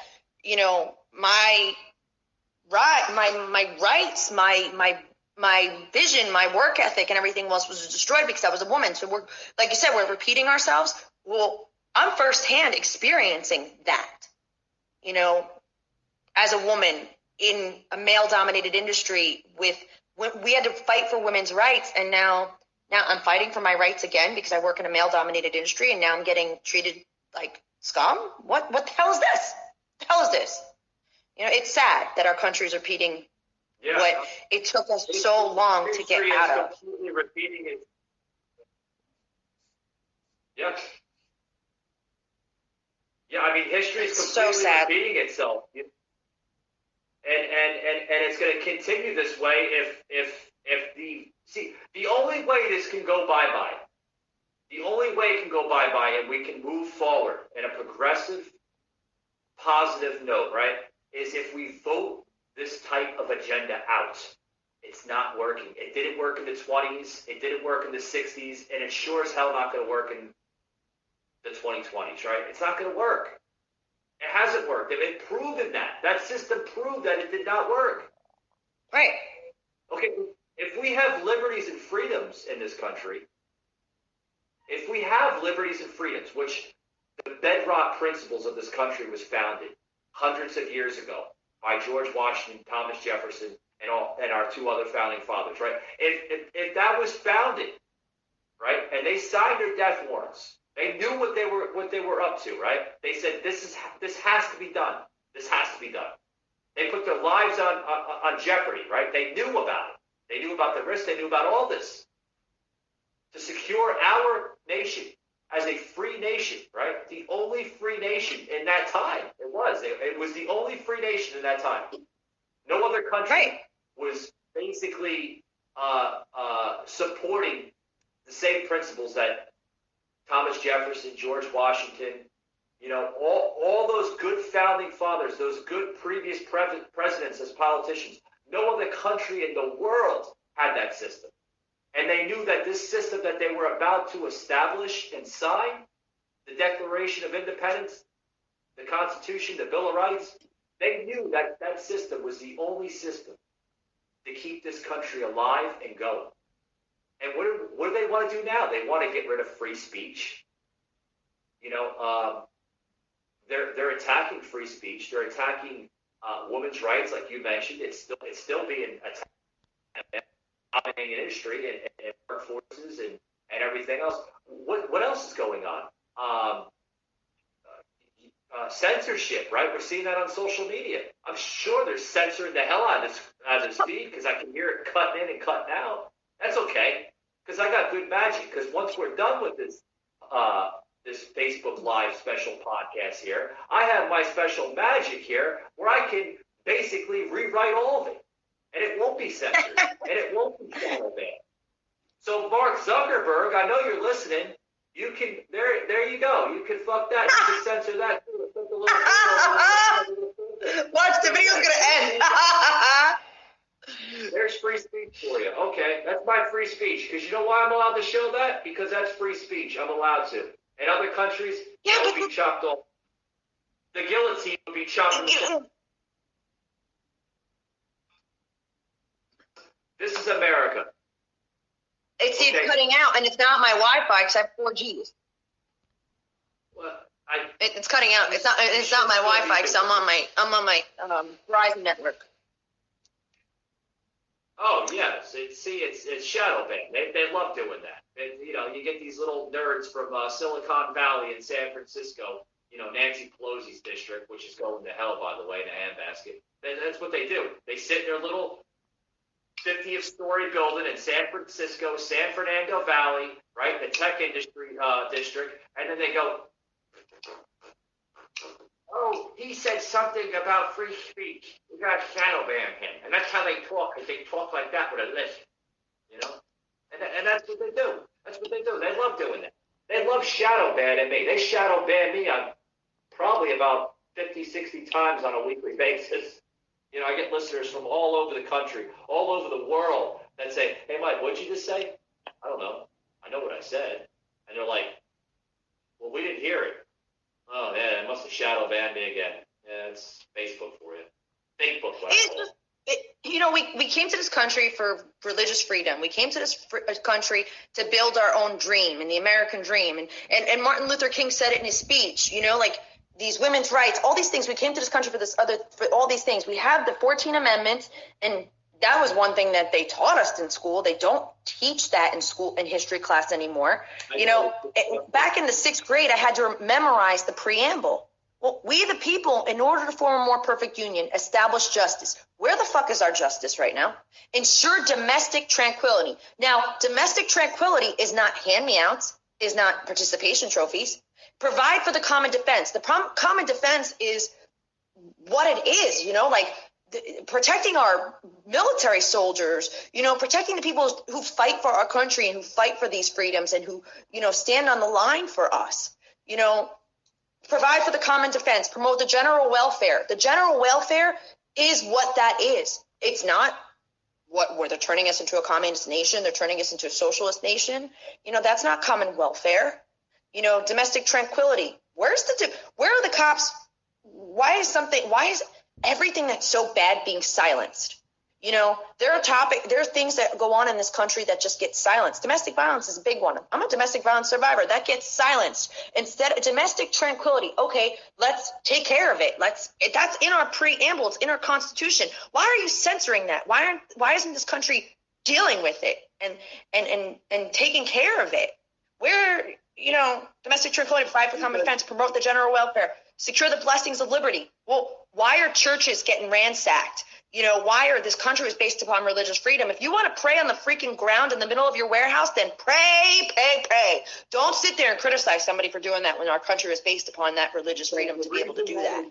D: my rights, my my vision, my work ethic, and everything was destroyed because I was a woman. So we're, like you said, we're repeating ourselves. Well, I'm firsthand experiencing that, you know, as a woman in a male-dominated industry we had to fight for women's rights, and now I'm fighting for my rights again because I work in a male-dominated industry, and now I'm getting treated like scum. What the hell is this? What the hell is this? You know, it's sad that our country is repeating what it took us so long to get out of.
C: Completely repeating it. Yes. Yeah, I mean, history is completely repeating itself. And it's going to continue this way if the only way this can go bye-bye, the only way it can go bye-bye and we can move forward in a progressive, positive note, right, is if we vote this type of agenda out. It's not working. It didn't work in the 20s. It didn't work in the 60s. And it's sure as hell not going to work in the 2020s, right? It's not going to work. It hasn't worked. They've proven that. That system proved that it did not work.
D: Right.
C: Okay, if we have liberties and freedoms in this country, if we have liberties and freedoms, which the bedrock principles of this country was founded hundreds of years ago by George Washington, Thomas Jefferson, and our two other founding fathers, right? If that was founded, right, and they signed their death warrants, they knew what they were up to, right? They said this has to be done. This has to be done. They put their lives on jeopardy, right? They knew about it. They knew about the risk. They knew about all this to secure our nation as a free nation, right? The only free nation in that time. It was the only free nation in that time. No other country was basically supporting the same principles that Thomas Jefferson, George Washington, you know, all those good founding fathers, those good previous presidents as politicians. No other country in the world had that system. And they knew that this system that they were about to establish and sign, the Declaration of Independence, the Constitution, the Bill of Rights, they knew that that system was the only system to keep this country alive and going. And what do they want to do now? They want to get rid of free speech. You know, they're attacking free speech. They're attacking women's rights, like you mentioned. It's still being attacked in industry and workforces and everything else. What else is going on? Censorship, right? We're seeing that on social media. I'm sure they're censoring the hell out of this feed because I can hear it cutting in and cutting out. That's okay, because I got good magic. Because once we're done with this Facebook Live special podcast here, I have my special magic here where I can basically rewrite all of it, and it won't be censored, and it won't be shadow banned. So Mark Zuckerberg, I know you're listening. You can there you go. You can fuck that. You can censor that too.
D: Watch, the video's gonna end.
C: There's free speech for you. Okay, that's my free speech. Because you know why I'm allowed to show that? Because that's free speech. I'm allowed to. In other countries, it would be chopped off. The guillotine would be chopped off. This is America.
D: It's cutting out, and it's not my Wi-Fi because I have 4Gs.
C: Well,
D: it's cutting out. It's not my Wi-Fi because I'm on my Verizon network.
C: Oh yes, it's shadow ban. They love doing that. And, you know, you get these little nerds from Silicon Valley in San Francisco. You know, Nancy Pelosi's district, which is going to hell, by the way, in a handbasket. That's what they do. They sit in their little 50th story building in San Francisco, San Fernando Valley, right, the tech industry district, and then they go, oh, he said something about free speech. We got to shadow ban him. And that's how they talk, because they talk like that with a lisp, you know? And that's what they do. That's what they do. They love doing that. They love shadow banning me. They shadow ban me on probably about 50, 60 times on a weekly basis. You know, I get listeners from all over the country, all over the world that say, hey, Mike, what'd you just say? I don't know. I know what I said. And they're like, well, we didn't hear it. Oh, yeah, it must have shadow banned me again. Yeah, it's Facebook for you. Facebook.
D: It's just, we came to this country for religious freedom. We came to this country to build our own dream and the American dream. And Martin Luther King said it in his speech, like these women's rights, all these things. We came to this country for all these things. We have the 14 Amendments, and that was one thing that they taught us in school. They don't teach that in school, in history class anymore. Back in the 6th grade, I had to memorize the preamble. Well, we the people, in order to form a more perfect union, establish justice. Where the fuck is our justice right now? Ensure domestic tranquility. Now, domestic tranquility is not hand-me-outs, is not participation trophies. Provide for the common defense. The common defense is what it is, protecting our military soldiers, protecting the people who fight for our country and who fight for these freedoms and who, stand on the line for us, provide for the common defense, promote the general welfare. The general welfare is what that is. It's not where they're turning us into a communist nation. They're turning us into a socialist nation. That's not common welfare. Domestic tranquility. Where are the cops? Why is everything that's so bad being silenced? There are things that go on in this country that just get silenced. Domestic violence is a big one. I'm a domestic violence survivor. That gets silenced. Instead of domestic tranquility, okay, let's take care of it. That's in our preamble. It's in our Constitution. Why are you censoring that? Why isn't this country dealing with it and taking care of it? Where, domestic tranquility, provide for common defense, promote the general welfare, secure the blessings of liberty. Well, why are churches getting ransacked? This country is based upon religious freedom. If you want to pray on the freaking ground in the middle of your warehouse, then pray. Don't sit there and criticize somebody for doing that when our country is based upon that religious freedom to be able to do that.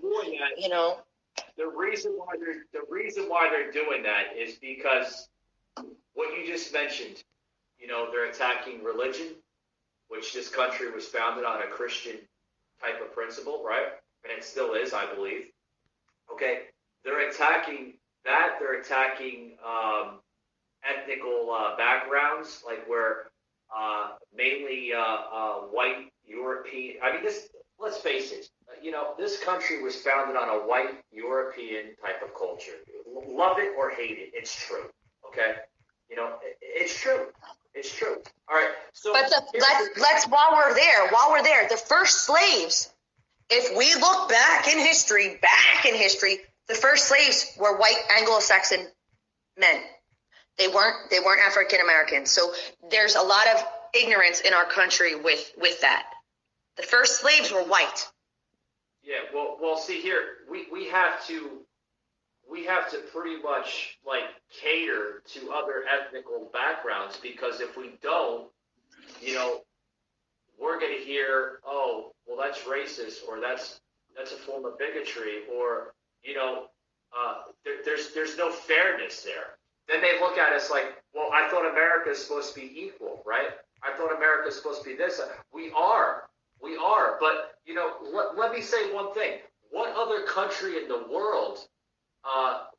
C: The reason why they're doing that is because what you just mentioned, they're attacking religion, which this country was founded on a Christian type of principle, right? And it still is, I believe. Okay, they're attacking that. They're attacking ethnical backgrounds, like where mainly white European. I mean, let's face it. This country was founded on a white European type of culture. Love it or hate it, it's true. Okay, it's true. It's true. All right. So,
D: but let's while we're there, the first slaves. If we look back in history, the first slaves were white Anglo-Saxon men. They weren't African Americans. So there's a lot of ignorance in our country with that. The first slaves were white.
C: Yeah. Well. See here, we have to pretty much cater to other ethnical backgrounds, because if we don't, we're going to hear, oh, well, that's racist, or that's a form of bigotry, or there's no fairness there. Then they look at us like, well, I thought America is supposed to be equal, right? I thought America is supposed to be this. We are, but let me say one thing. What other country in the world,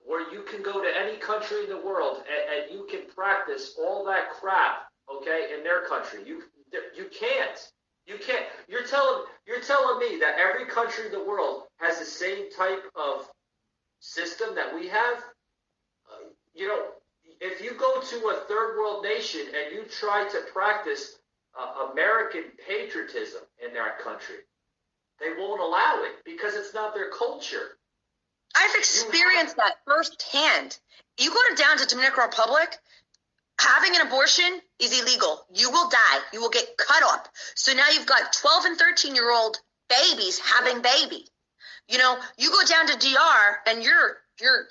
C: where you can go to any country in the world and you can practice all that crap, okay, in their country? You can't. You can't. You're telling me that every country in the world has the same type of system that we have? If you go to a third world nation and you try to practice American patriotism in their country, they won't allow it because it's not their culture.
D: I've experienced that firsthand. You go down to Dominican Republic, having an abortion is illegal. You will die. You will get cut up. So now you've got 12 and 13-year-old babies having baby. You go down to DR and you're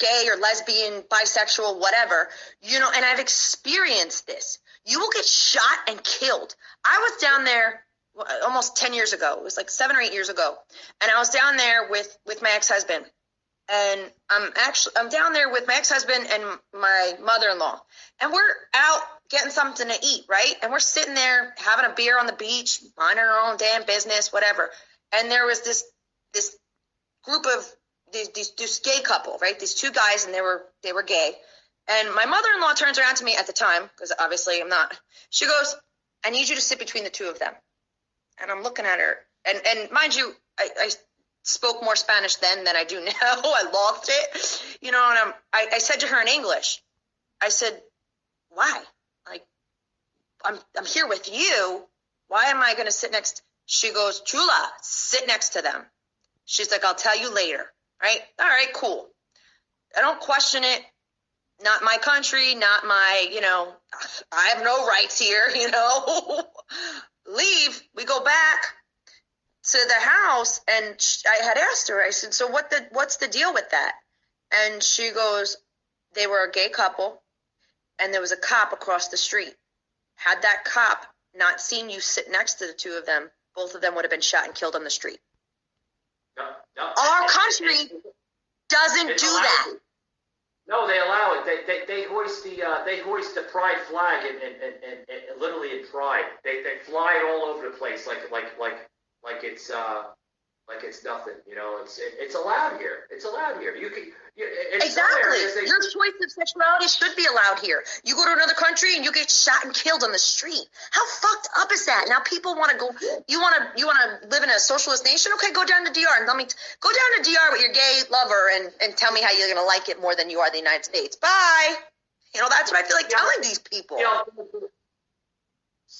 D: gay or lesbian, bisexual, whatever, and I've experienced this. You will get shot and killed. I was down there almost 10 years ago. It was like 7 or 8 years ago. And I was down there with my ex-husband. And I'm down there with my ex-husband and my mother-in-law. And we're out getting something to eat, right? And we're sitting there having a beer on the beach, minding our own damn business, whatever. And there was this group of this gay couple, right? These two guys, and they were gay. And my mother-in-law turns around to me at the time, because obviously I'm not. She goes, "I need you to sit between the two of them." And I'm looking at her. And mind you, spoke more Spanish then than I do now. I lost it, you know, and I said to her in English, I said, why? Like, I'm here with you. Why am I going to sit next? She goes, Chula, sit next to them. She's like, I'll tell you later. Right? All right, cool. I don't question it. Not my country, not my, you know, I have no rights here, you know. Leave. We go back to the house, and I had asked her, I said, so what's the deal with that? And she goes, they were a gay couple, and there was a cop across the street. Had that cop not seen you sit next to the two of them, both of them would have been shot and killed on the street.
C: No.
D: Our country doesn't do that.
C: No, they allow it. They hoist the pride flag and literally in pride. They fly it all over the place like it's nothing. You know, it's allowed here. It's allowed here.
D: Exactly. Your choice of sexuality should be allowed here. You go to another country and you get shot and killed on the street. How fucked up is that? Now people want to go. You want to live in a socialist nation? Okay, go down to DR and go down to DR with your gay lover and tell me how you're gonna like it more than you are the United States. Bye. You know, that's what I feel like telling these people.
C: You know,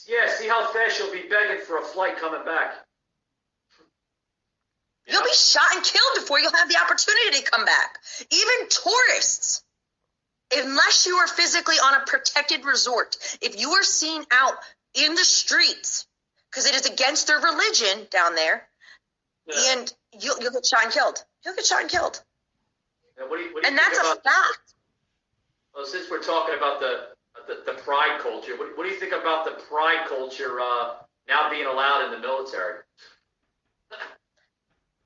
C: yeah. See how fast you'll be begging for a flight coming back.
D: You'll be shot and killed before you'll have the opportunity to come back. Even tourists, unless you are physically on a protected resort, if you are seen out in the streets, because it is against their religion down there, and you'll get shot and killed. You'll get shot and killed.
C: What do you
D: and that's a fact.
C: Well, since we're talking about the pride culture, what do you think about the pride culture now being allowed in the military?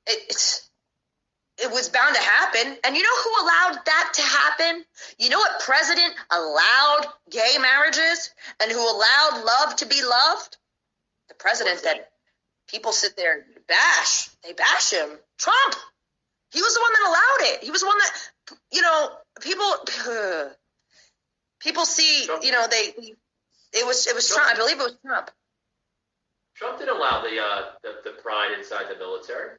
D: It was bound to happen. And you know who allowed that to happen? You know what president allowed gay marriages and who allowed love to be loved? The president that people sit there and bash. They bash him. Trump. He was the one that allowed it. He was the one that, you know, people see, Trump. You know, it was Trump. I believe it was Trump.
C: Trump didn't allow the pride inside the military.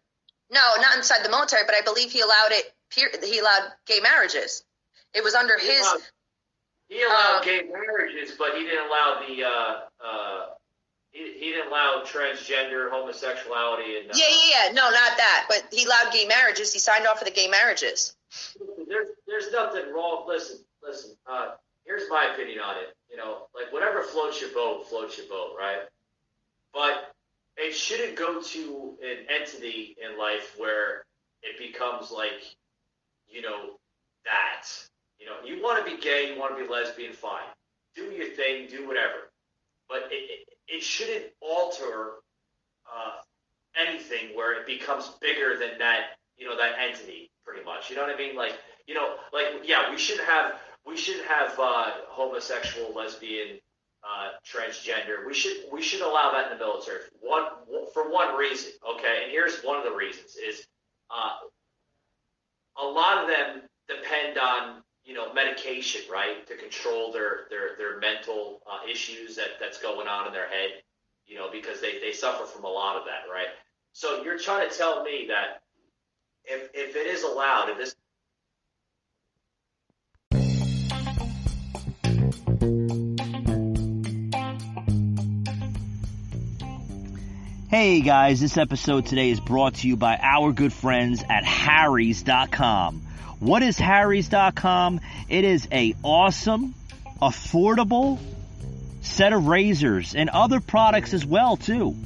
D: No, not inside the military, but I believe he allowed it. He allowed gay marriages. It was under his.
C: He allowed gay marriages, but he didn't allow he didn't allow transgender homosexuality and.
D: Yeah. No, not that. But he allowed gay marriages. He signed off for the gay marriages.
C: There's nothing wrong. Listen. Here's my opinion on it. You know, like whatever floats your boat, right? But it shouldn't go to an entity in life where it becomes like, you know, that. You know, you want to be gay, you want to be lesbian, fine. Do your thing, do whatever. But it shouldn't alter anything where it becomes bigger than that, you know, that entity, pretty much. You know what I mean? Like, you know, like, yeah, we should have homosexual, lesbian, transgender. We should allow that in the military for one reason. Okay, and here's one of the reasons is a lot of them depend on, you know, medication, right, to control their mental issues that's going on in their head, you know, because they suffer from a lot of that, right? So you're trying to tell me that if it is allowed, if this.
A: Hey guys, this episode today is brought to you by our good friends at Harry's.com. What is Harry's.com? It is a awesome, affordable set of razors and other products as well too.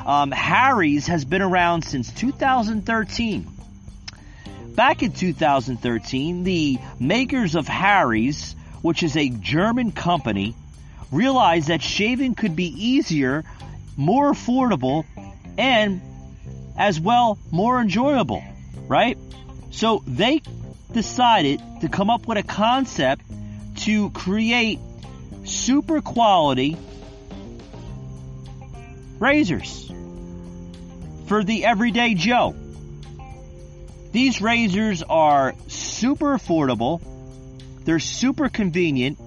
A: Harry's has been around since 2013. Back in 2013, the makers of Harry's, which is a German company, realized that shaving could be easier, more affordable, and as well more enjoyable, right? So they decided to come up with a concept to create super quality razors for the everyday Joe. These razors are super affordable, they're super convenient,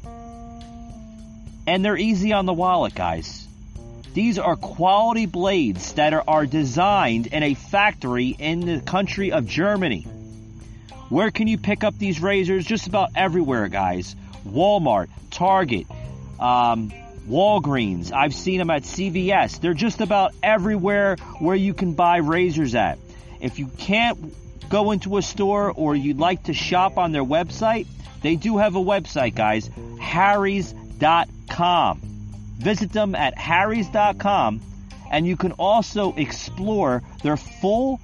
A: and they're easy on the wallet, guys. These are quality blades that are designed in a factory in the country of Germany. Where can you pick up these razors? Just about everywhere, guys. Walmart, Target, Walgreens. I've seen them at CVS. They're just about everywhere where you can buy razors at. If you can't go into a store or you'd like to shop on their website, they do have a website, guys, harrys.com. Visit them at harrys.com, and you can also explore their full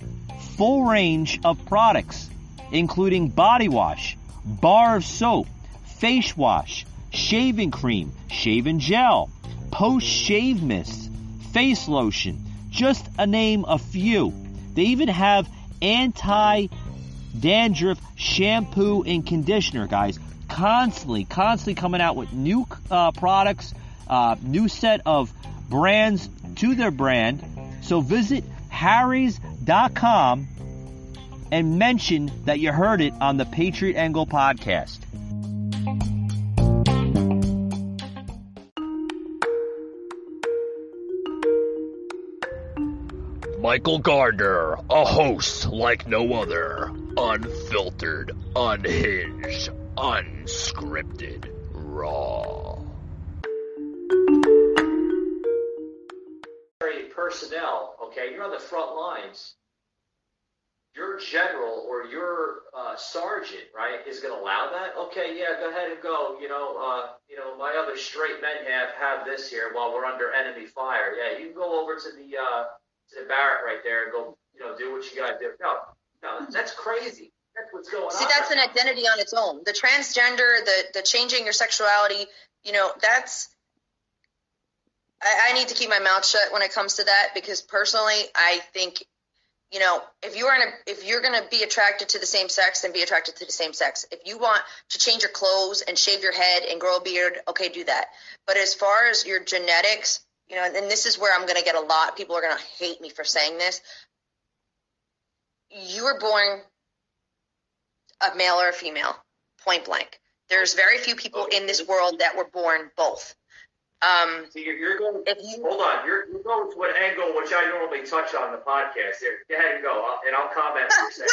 A: range of products, including body wash, bar of soap, face wash, shaving cream, shaving gel, post-shave mist, face lotion, just to name a few. They even have anti-dandruff shampoo and conditioner, guys. Constantly coming out with new products, new set of brands to their brand. So visit harrys.com and mention that you heard it on the Patriot Angle podcast.
E: Michael Gardner, a host like no other. Unfiltered, unhinged, unscripted, raw.
C: Personnel, okay, you're on the front lines. Your general or your sergeant, right, is going to allow that. Okay, yeah, go ahead and go. My other straight men have this here while we're under enemy fire. Yeah, you can go over to the barrack right there and go, do what you got to do. No, that's crazy. That's what's going on.
D: See, that's an identity on its own. The transgender, the changing your sexuality, that's. I need to keep my mouth shut when it comes to that, because personally, I think, if you're gonna be attracted to the same sex, then be attracted to the same sex. If you want to change your clothes and shave your head and grow a beard, okay, do that. But as far as your genetics, and this is where I'm gonna get a lot. People are gonna hate me for saying this. You were born a male or a female, point blank. There's very few people in this world that were born both.
C: So you're going. Hold on. You're going to an angle which I normally touch on the podcast. Here, go ahead and go, and I'll comment for a second.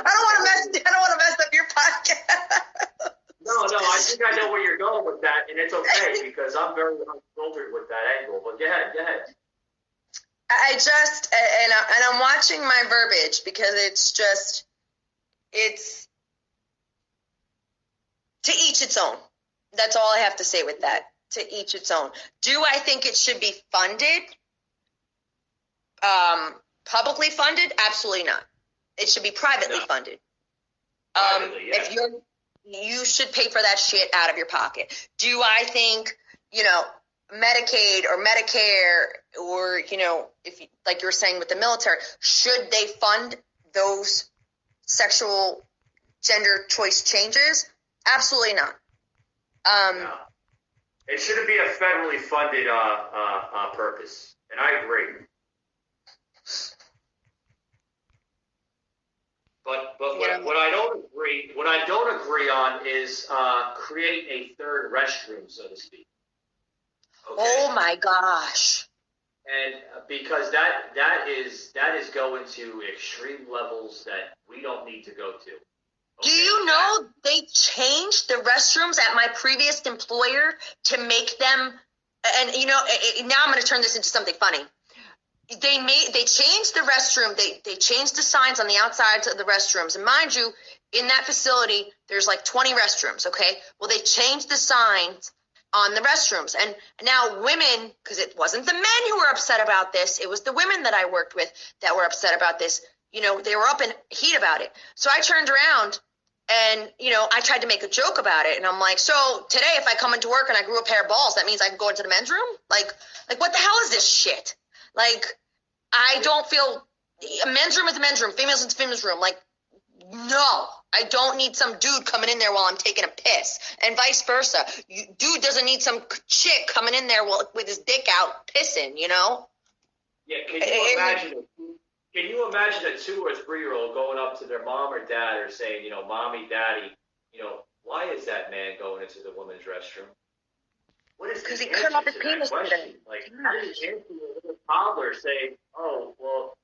D: I don't want to mess up your podcast.
C: No. I think I know where you're going with that, and it's okay because I'm very unfiltered with that angle. But go ahead.
D: And I'm watching my verbiage because it's to each its own. That's all I have to say with that. To each its own. Do I think it should be funded? Publicly funded? Absolutely not. It should be privately funded. If you should pay for that shit out of your pocket. Do I think, Medicaid or Medicare or, if like you were saying with the military, should they fund those sexual gender choice changes? Absolutely not.
C: No. It shouldn't be a federally funded purpose, and I agree. But what I don't agree on is create a third restroom, so to speak. Okay?
D: Oh my gosh!
C: And because that is going to extreme levels that we don't need to go to.
D: Do you know they changed the restrooms at my previous employer to make them, and now I'm going to turn this into something funny. They changed the restroom. They changed the signs on the outsides of the restrooms. And mind you, in that facility, there's like 20 restrooms. Okay. Well, they changed the signs on the restrooms, and now women, because it wasn't the men who were upset about this, it was the women that I worked with that were upset about this. They were up in heat about it. So I turned around and, I tried to make a joke about it. And I'm like, so today if I come into work and I grew a pair of balls, that means I can go into the men's room? Like what the hell is this shit? Like, I don't feel a men's room is a men's room. Females is a female's room. Like, no, I don't need some dude coming in there while I'm taking a piss, and vice versa. Dude doesn't need some chick coming in there with his dick out pissing,
C: Yeah, can you imagine a 2 or 3-year-old going up to their mom or dad or saying, Mommy, Daddy, why is that man going into the women's restroom? What is
D: Because
C: the
D: he cut off
C: answer
D: his
C: to
D: penis
C: that question?
D: today.
C: Like, how do you answer a little toddler saying, "Oh, well,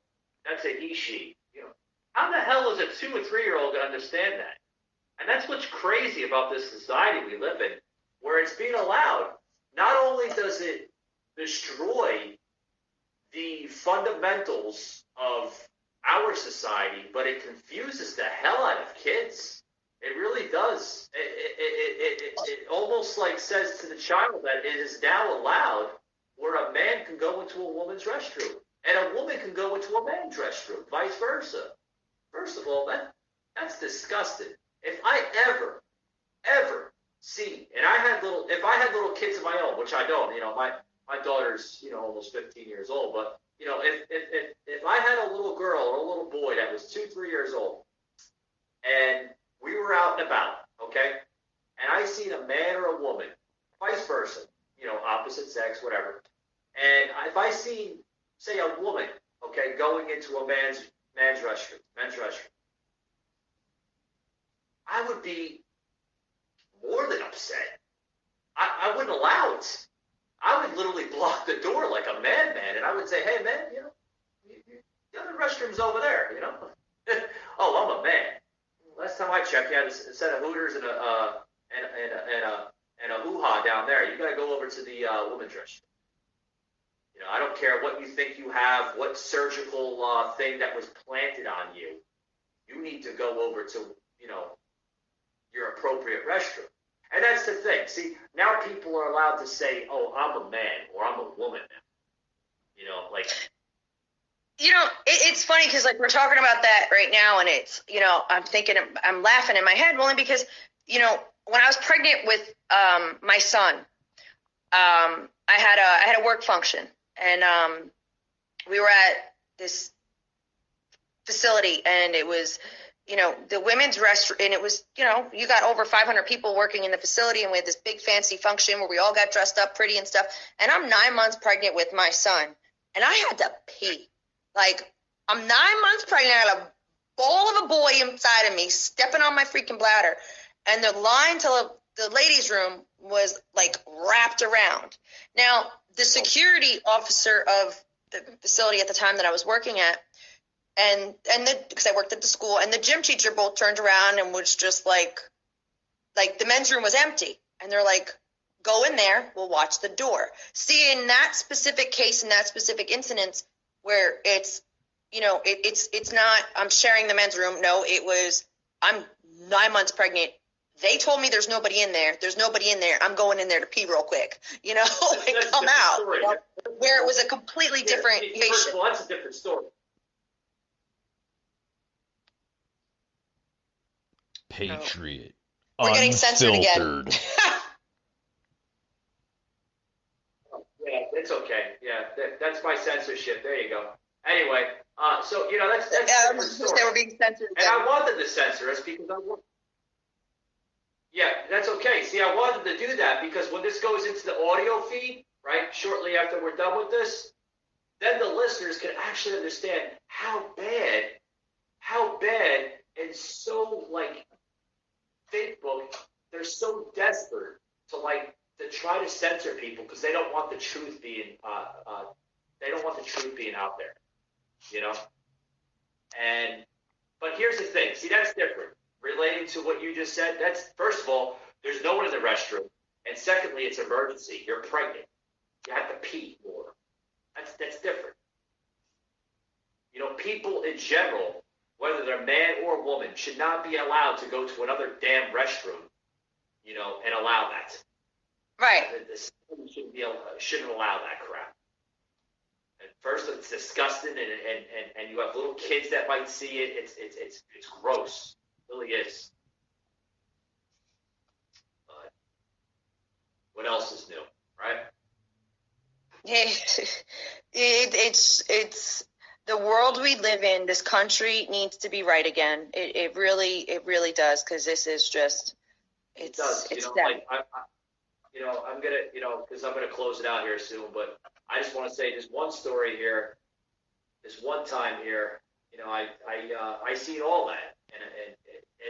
C: that's a he/she"? You know, how the hell is a 2 or 3-year-old going to understand that? And that's what's crazy about this society we live in, where it's being allowed. Not only does it destroy the fundamentals of our society, but it confuses the hell out of kids. It really does. It almost like says to the child that it is now allowed where a man can go into a woman's restroom and a woman can go into a man's restroom, vice versa. First of all, that's disgusting. If I ever see, and if I had little kids of my own, which I don't, my daughter's, almost 15 years old, but, if I had a little girl or a little boy that was 2, 3 years old, and we were out and about, okay, and I seen a man or a woman, vice versa, opposite sex, whatever, and if I seen, say, a woman, okay, going into a men's restroom, I would be more than upset. I wouldn't allow it. I would literally block the door like a madman, and I would say, "Hey, man, the other restroom's over there, Oh, I'm a man. Last time I checked, you had a set of Hooters and a hoo-ha down there. You got to go over to the women's restroom. I don't care what you think you have, what surgical thing that was planted on you. You need to go over to, your appropriate restroom." And that's the thing. See, now people are allowed to say, "Oh, I'm a man," or "I'm a woman now."
D: It's funny because like we're talking about that right now, and it's I'm laughing in my head only because when I was pregnant with my son, I had a work function, and we were at this facility, and it was the women's restroom, and it was you got over 500 people working in the facility, and we had this big fancy function where we all got dressed up pretty and stuff, and I'm 9 months pregnant with my son, and I had to pee. Like, I'm 9 months pregnant, I had a ball of a boy inside of me stepping on my freaking bladder, and the line to the ladies' room was like wrapped around. Now, the security officer of the facility at the time that I was working at, and because I worked at the school, and the gym teacher both turned around and was just like the men's room was empty, and they're like, "Go in there, we'll watch the door." See, in that specific case, in that specific incident, where it's it's not I'm sharing the men's room. No, it was I'm 9 months pregnant. They told me there's nobody in there. There's nobody in there. I'm going in there to pee real quick, and come out. Where it was a completely different situation.
C: First of all, that's a different story.
E: Patriot.
D: We're getting censored again.
C: Yeah, it's okay. Yeah, that's my censorship. There you go. Anyway, so that's a different story.
D: They were being censored.
C: And I wanted to censor us because I want. Yeah, that's okay. See, I wanted to do that because when this goes into the audio feed, right, shortly after we're done with this, then the listeners can actually understand how bad, and so Facebook, they're so desperate to try to censor people because they don't want the truth being out there, But here's the thing. See, that's different. Relating to what you just said, that's first of all, there's no one in the restroom, and secondly, it's emergency. You're pregnant. You have to pee more. That's different. People in general, whether they're man or woman, should not be allowed to go to another damn restroom, and allow that.
D: Right.
C: The system shouldn't allow that crap. And first, it's disgusting, and you have little kids that might see it. It's gross. It really is. But what else is new, right?
D: It's the world we live in. This country needs to be right again. It really does, because this is just
C: it does. I'm gonna because I'm gonna close it out here soon. But I just want to say this one story here. This one time here, I seen all that, and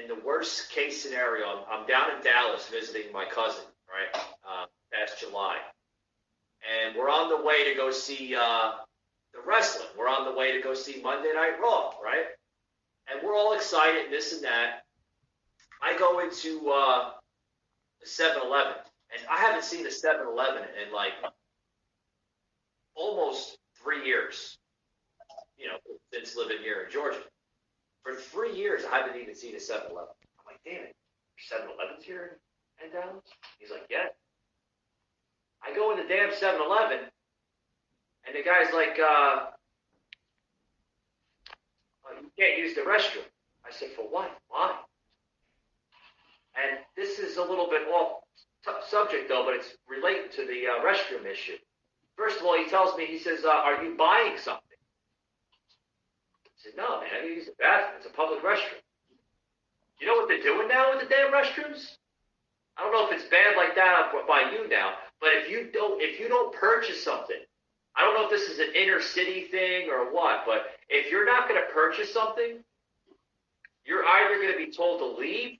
C: in the worst case scenario, I'm down in Dallas visiting my cousin, right? That's July. And we're on the way to go see the wrestling. We're on the way to go see Monday Night Raw, right? And we're all excited, this and that. I go into the 7-Eleven, and I haven't seen a 7-Eleven in like almost 3 years, since living here in Georgia. For 3 years, I haven't even seen a 7-Eleven. I'm like, damn it, 7-Elevens here in Dallas? He's like, yeah. I go in the damn 7-Eleven, and the guy's like, you can't use the restroom. I said, for what? Why? And this is a little bit off subject, though, but it's related to the restroom issue. First of all, he tells me, he says, are you buying something? I said, no, man, I use the bathroom. It's a public restroom. You know what they're doing now with the damn restrooms? I don't know if it's bad like that by you now, but if you don't purchase something, I don't know if this is an inner city thing or what, but if you're not going to purchase something, you're either going to be told to leave,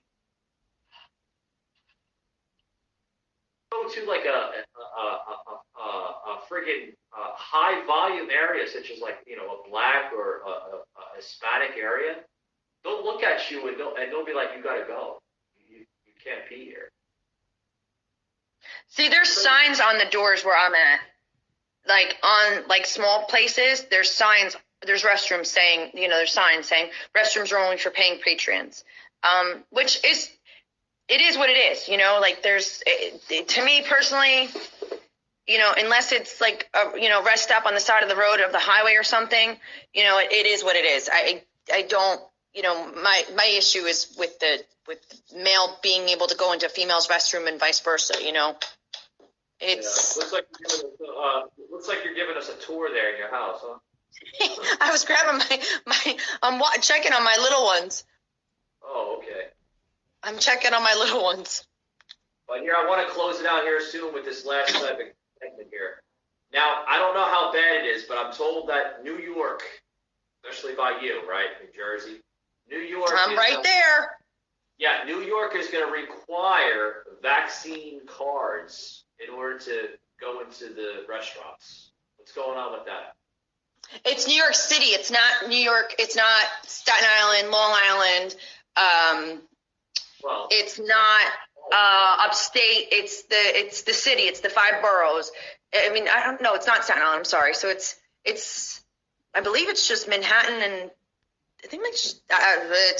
C: go to like a friggin' high volume area, such as like, a black or a Hispanic area. They'll look at you and they'll be like, you got to go. You can't be here.
D: See, there's signs on the doors where I'm at. Like on like small places, there's signs, there's restrooms saying, there's signs saying restrooms are only for paying patrons. Which is, it is what it is, like to me personally, unless it's like a rest stop on the side of the road of the highway or something, it is what it is. I don't, my issue is with male being able to go into a female's restroom and vice versa, It's
C: looks like you're giving us a tour there in your house, huh?
D: I was grabbing I'm checking on my little ones.
C: Oh, okay.
D: I'm checking on my little ones.
C: But here, I want to close it out here soon with this last segment here. Now, I don't know how bad it is, but I'm told that New York, especially by you, right, New Jersey, New York.
D: I'm right there.
C: Yeah, New York is going to require vaccine cards in order to go into the restaurants. What's going on with that?
D: It's New York City. It's not New York. It's not Staten Island, Long Island.
C: Well,
D: it's not upstate. It's the city. It's the 5 boroughs. I mean, I don't know. It's not Staten Island. I'm sorry. So it's I believe it's just Manhattan, and I think it's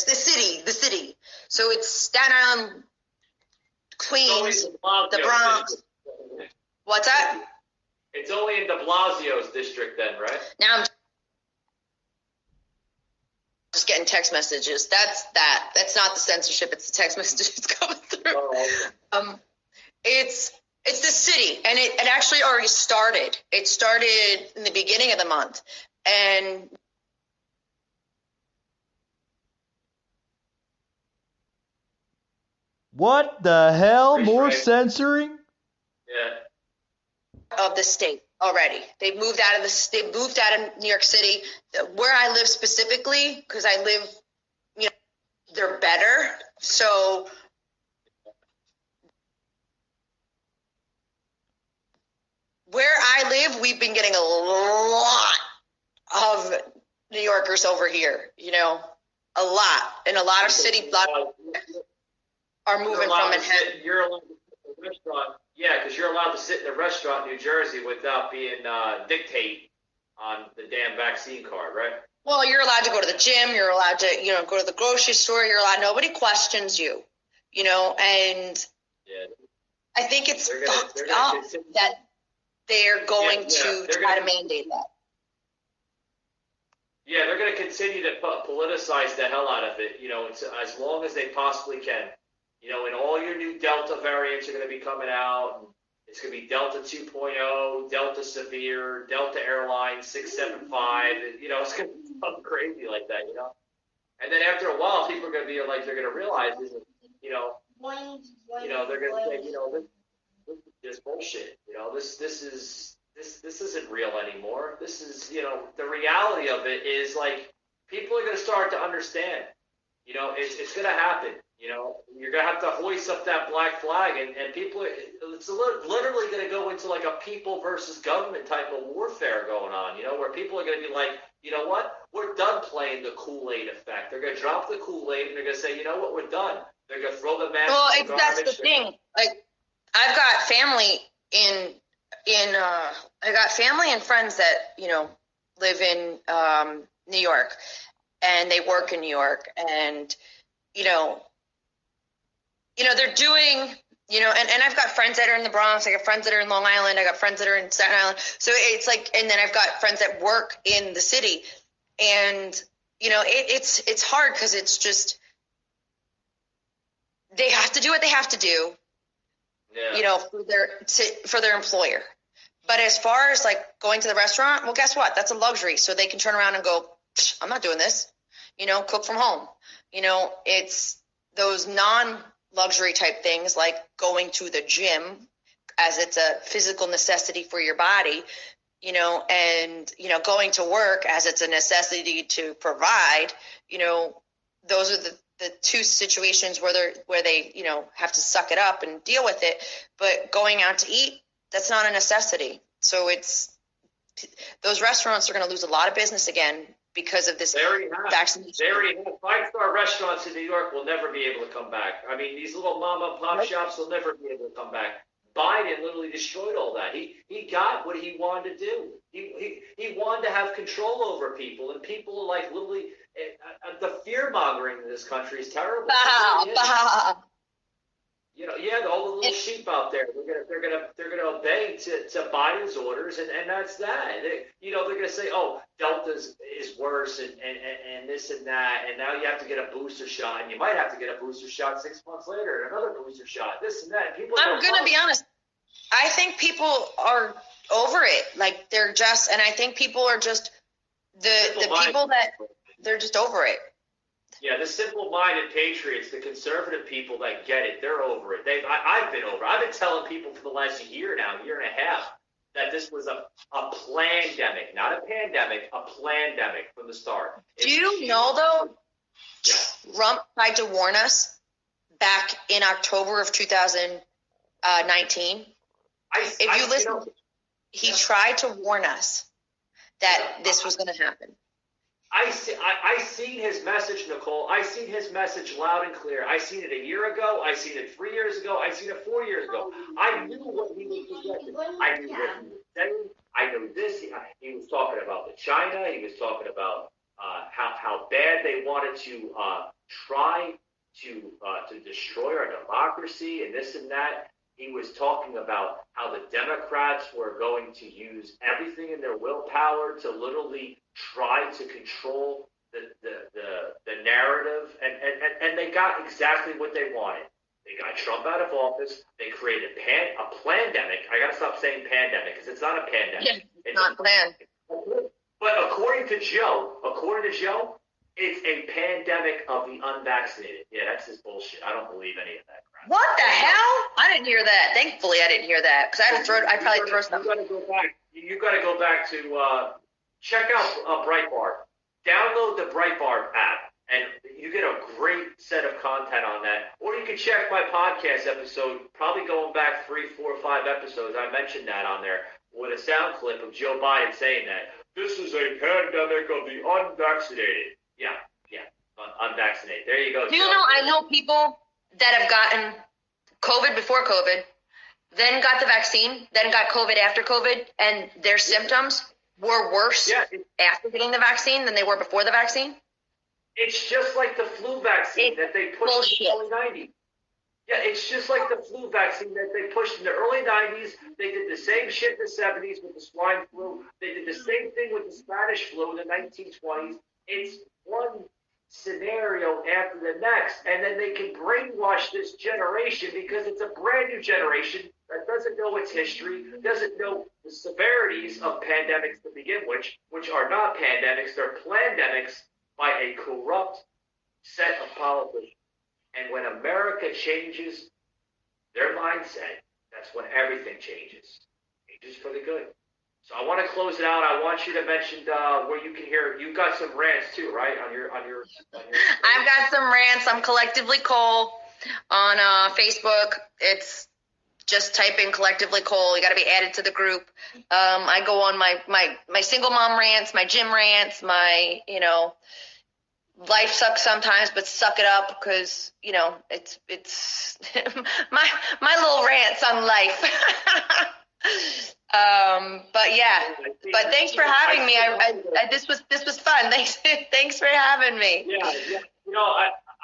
D: the city. So it's Staten Island, Queens, the Bronx. What's that?
C: It's only in de Blasio's district then, right?
D: Now I'm just getting text messages. That's not the censorship. It's the text messages coming through.
C: Oh.
D: It's the city, and it actually already started. It started in the beginning of the month, and
B: What the hell?
C: Pretty
B: More
C: straight.
B: censoring?
C: Yeah.
D: of the state already. They moved out of New York City. Where I live specifically, because I live, they're better. So where I live, we've been getting a lot of New Yorkers over here, a lot. And a lot of are moving from Manhattan.
C: You're allowed to sit in the restaurant. Yeah, because you're allowed to sit in a restaurant in New Jersey without being dictated on the damn vaccine card, right?
D: Well, you're allowed to go to the gym. You're allowed to, go to the grocery store. You're allowed. Nobody questions you, and
C: Yeah.
D: I think it's
C: They're gonna
D: fucked up
C: continue-
D: that they're going
C: Yeah,
D: to
C: they're
D: try
C: gonna-
D: to mandate that.
C: Yeah, they're going to continue to politicize the hell out of it, as long as they possibly can. And all your new Delta variants are going to be coming out. And it's going to be Delta 2.0, Delta Severe, Delta Airlines 675. It's going to be something crazy like that, And then after a while, people are going to be like, they're going to realize, they're going to say, this is just bullshit. This isn't real anymore. This is, the reality of it is like people are going to start to understand. It's going to happen. You're going to have to hoist up that black flag, and people, it's literally going to go into like a people versus government type of warfare going on, where people are going to be like, you know what, we're done playing the Kool-Aid effect. They're going to drop the Kool-Aid, and they're going to say, you know what, we're done. They're going to throw the mask.
D: Well, that's the thing. Like, I've got family I got family and friends that, live in New York, and they work in New York, and, they're doing, and I've got friends that are in the Bronx, I got friends that are in Long Island, I got friends that are in Staten Island. So it's like, and then I've got friends that work in the city, and, it's hard because it's just, they have to do what they have to do, for their employer. But as far as like going to the restaurant, well, guess what? That's a luxury. So they can turn around and go, I'm not doing this, cook from home. It's those non-luxury type things like going to the gym, as it's a physical necessity for your body, and, going to work as it's a necessity to provide, those are the two situations where they, have to suck it up and deal with it. But going out to eat, that's not a necessity. So those restaurants are going to lose a lot of business again because of this vaccination.
C: They already have 5-star restaurants in New York will never be able to come back. I mean, these little mom and pop shops will never be able to come back. Biden literally destroyed all that. He got what he wanted to do. He wanted to have control over people, and people are like literally the fear mongering in this country is terrible. All the little sheep out there, they're gonna obey to Biden's orders, and that's that. They're gonna say, oh, Delta is worse, and this and that, and now you have to get a booster shot, and you might have to get a booster shot 6 months later, and another booster shot, this and that.
D: I'm gonna be honest. I think people are over it. Like they're just, and I think people are just the people that they're just over it.
C: Yeah, the simple-minded patriots, the conservative people that get it, they're over it. I've been over it. I've been telling people for the last year and a half, that this was a plandemic, not a pandemic, a plandemic from the start.
D: Do you know, though, Trump tried to warn us back in October of 2019? If you listen, he tried to warn us that this was going to happen.
C: I seen his message, Nicole. I seen his message loud and clear. I seen it a year ago. I seen it 3 years ago. I seen it 4 years ago. I knew what he was projecting. I knew what he was saying. I knew this. He was talking about the China. He was talking about how bad they wanted to try to destroy our democracy and this and that. He was talking about how the Democrats were going to use everything in their willpower to literally try to control the narrative, and they got exactly what they wanted. They got Trump out of office. They created a pandemic. I got to stop saying pandemic because it's not a pandemic.
D: Yeah, it's not planned.
C: But according to Joe, it's a pandemic of the unvaccinated. Yeah, that's his bullshit. I don't believe any of that crap.
D: What the hell? I didn't hear that. Thankfully, I didn't hear that because I'd probably throw something.
C: You got to go back. You got to go back to check out Breitbart. Download the Breitbart app, and you get a great set of content on that. Or you can check my podcast episode, probably going back 3, 4, 5 episodes. I mentioned that on there with a sound clip of Joe Biden saying that this is a pandemic of the unvaccinated. Yeah, unvaccinated. There you go.
D: Do you know, I know people that have gotten COVID before COVID, then got the vaccine, then got COVID after COVID, and their symptoms were worse after getting the vaccine than they were before the vaccine?
C: It's just like the flu vaccine that they pushed in the early 90s. Yeah, it's just like the flu vaccine that they pushed in the early 90s. They did the same shit in the 70s with the swine flu. They did the same thing with the Spanish flu in the 1920s. It's one scenario after the next, and then they can brainwash this generation because it's a brand new generation that doesn't know its history, doesn't know the severities of pandemics to begin with, which are not pandemics, they're plandemics by a corrupt set of politicians. And when America changes their mindset, that's when everything changes. Changes for the good. So I want to close it out. I want you to mention where you can hear. You've got some rants too, right? On your.
D: I've got some rants. I'm Collectively Cole on Facebook. It's just type in Collectively Cole. You got to be added to the group. I go on my single mom rants, my gym rants, my life sucks sometimes, but suck it up because it's my little rants on life. But yeah, but thanks for having me. This was fun. Thanks for having me.
C: Yeah.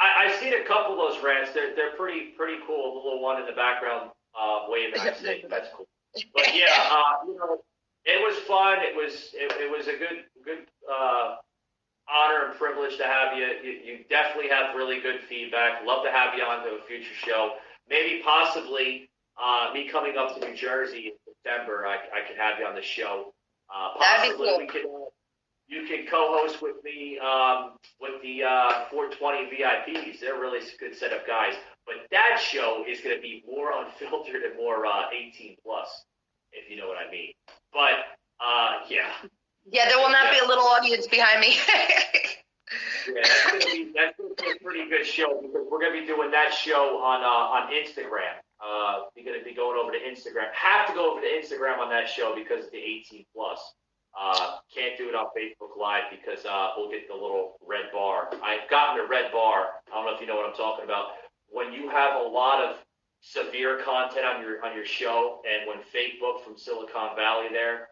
C: I've seen a couple of those rants. They're pretty cool. The little one in the background waving. I think that's cool. But yeah, it was fun. It was a good honor and privilege to have you. You definitely have really good feedback. Love to have you on to a future show. Maybe possibly me coming up to New Jersey in September, I can have you on the show. Possibly that'd be cool. You can co-host with me with the 420 VIPs. They're really good set of guys. But that show is going to be more unfiltered and more 18 plus, if you know what I mean. But yeah.
D: Yeah, there will not be a little audience behind me.
C: Yeah, that's gonna be a pretty good show because we're gonna be doing that show on Instagram. We're gonna be going over to Instagram. Have to go over to Instagram on that show because it's the 18 plus. Can't do it on Facebook Live because we'll get the little red bar. I've gotten a red bar. I don't know if you know what I'm talking about. When you have a lot of severe content on your show, and when Facebook from Silicon Valley there.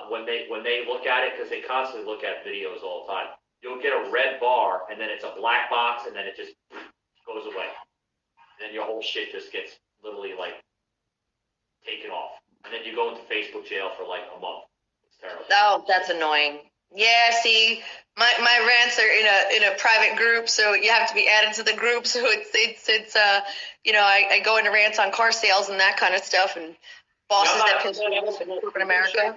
C: When they look at it, because they constantly look at videos all the time, you'll get a red bar, and then it's a black box, and then it just goes away. And then your whole shit just gets literally like taken off. And then you go into Facebook jail for like a month. It's terrible.
D: Oh, that's annoying. Yeah, see, my rants are in a private group, so you have to be added to the group. So it's I go into rants on car sales and that kind of stuff, and bosses that piss me off in corporate America.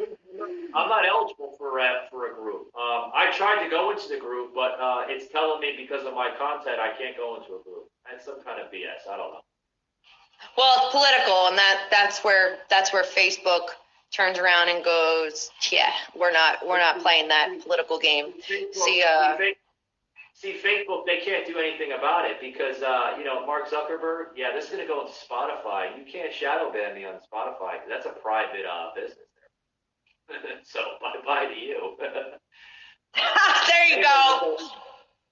C: I'm not eligible for a group. I tried to go into the group, but it's telling me because of my content I can't go into a group. That's some kind of BS. I don't know.
D: Well, it's political, and that's where Facebook turns around and goes, yeah, we're not playing that political game.
C: See, Facebook, they can't do anything about it because, Mark Zuckerberg, this is going to go into Spotify. You can't shadow ban me on Spotify because that's a private business there. So, bye-bye to you.
D: There you go.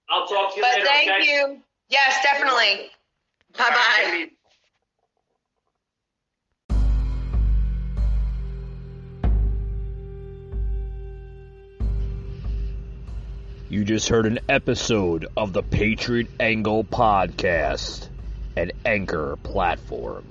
C: I'll talk to you later.
D: But thank you. Yes, definitely. Bye-bye.
A: You just heard an episode of the Patriot Angle Podcast, an Anchor platform.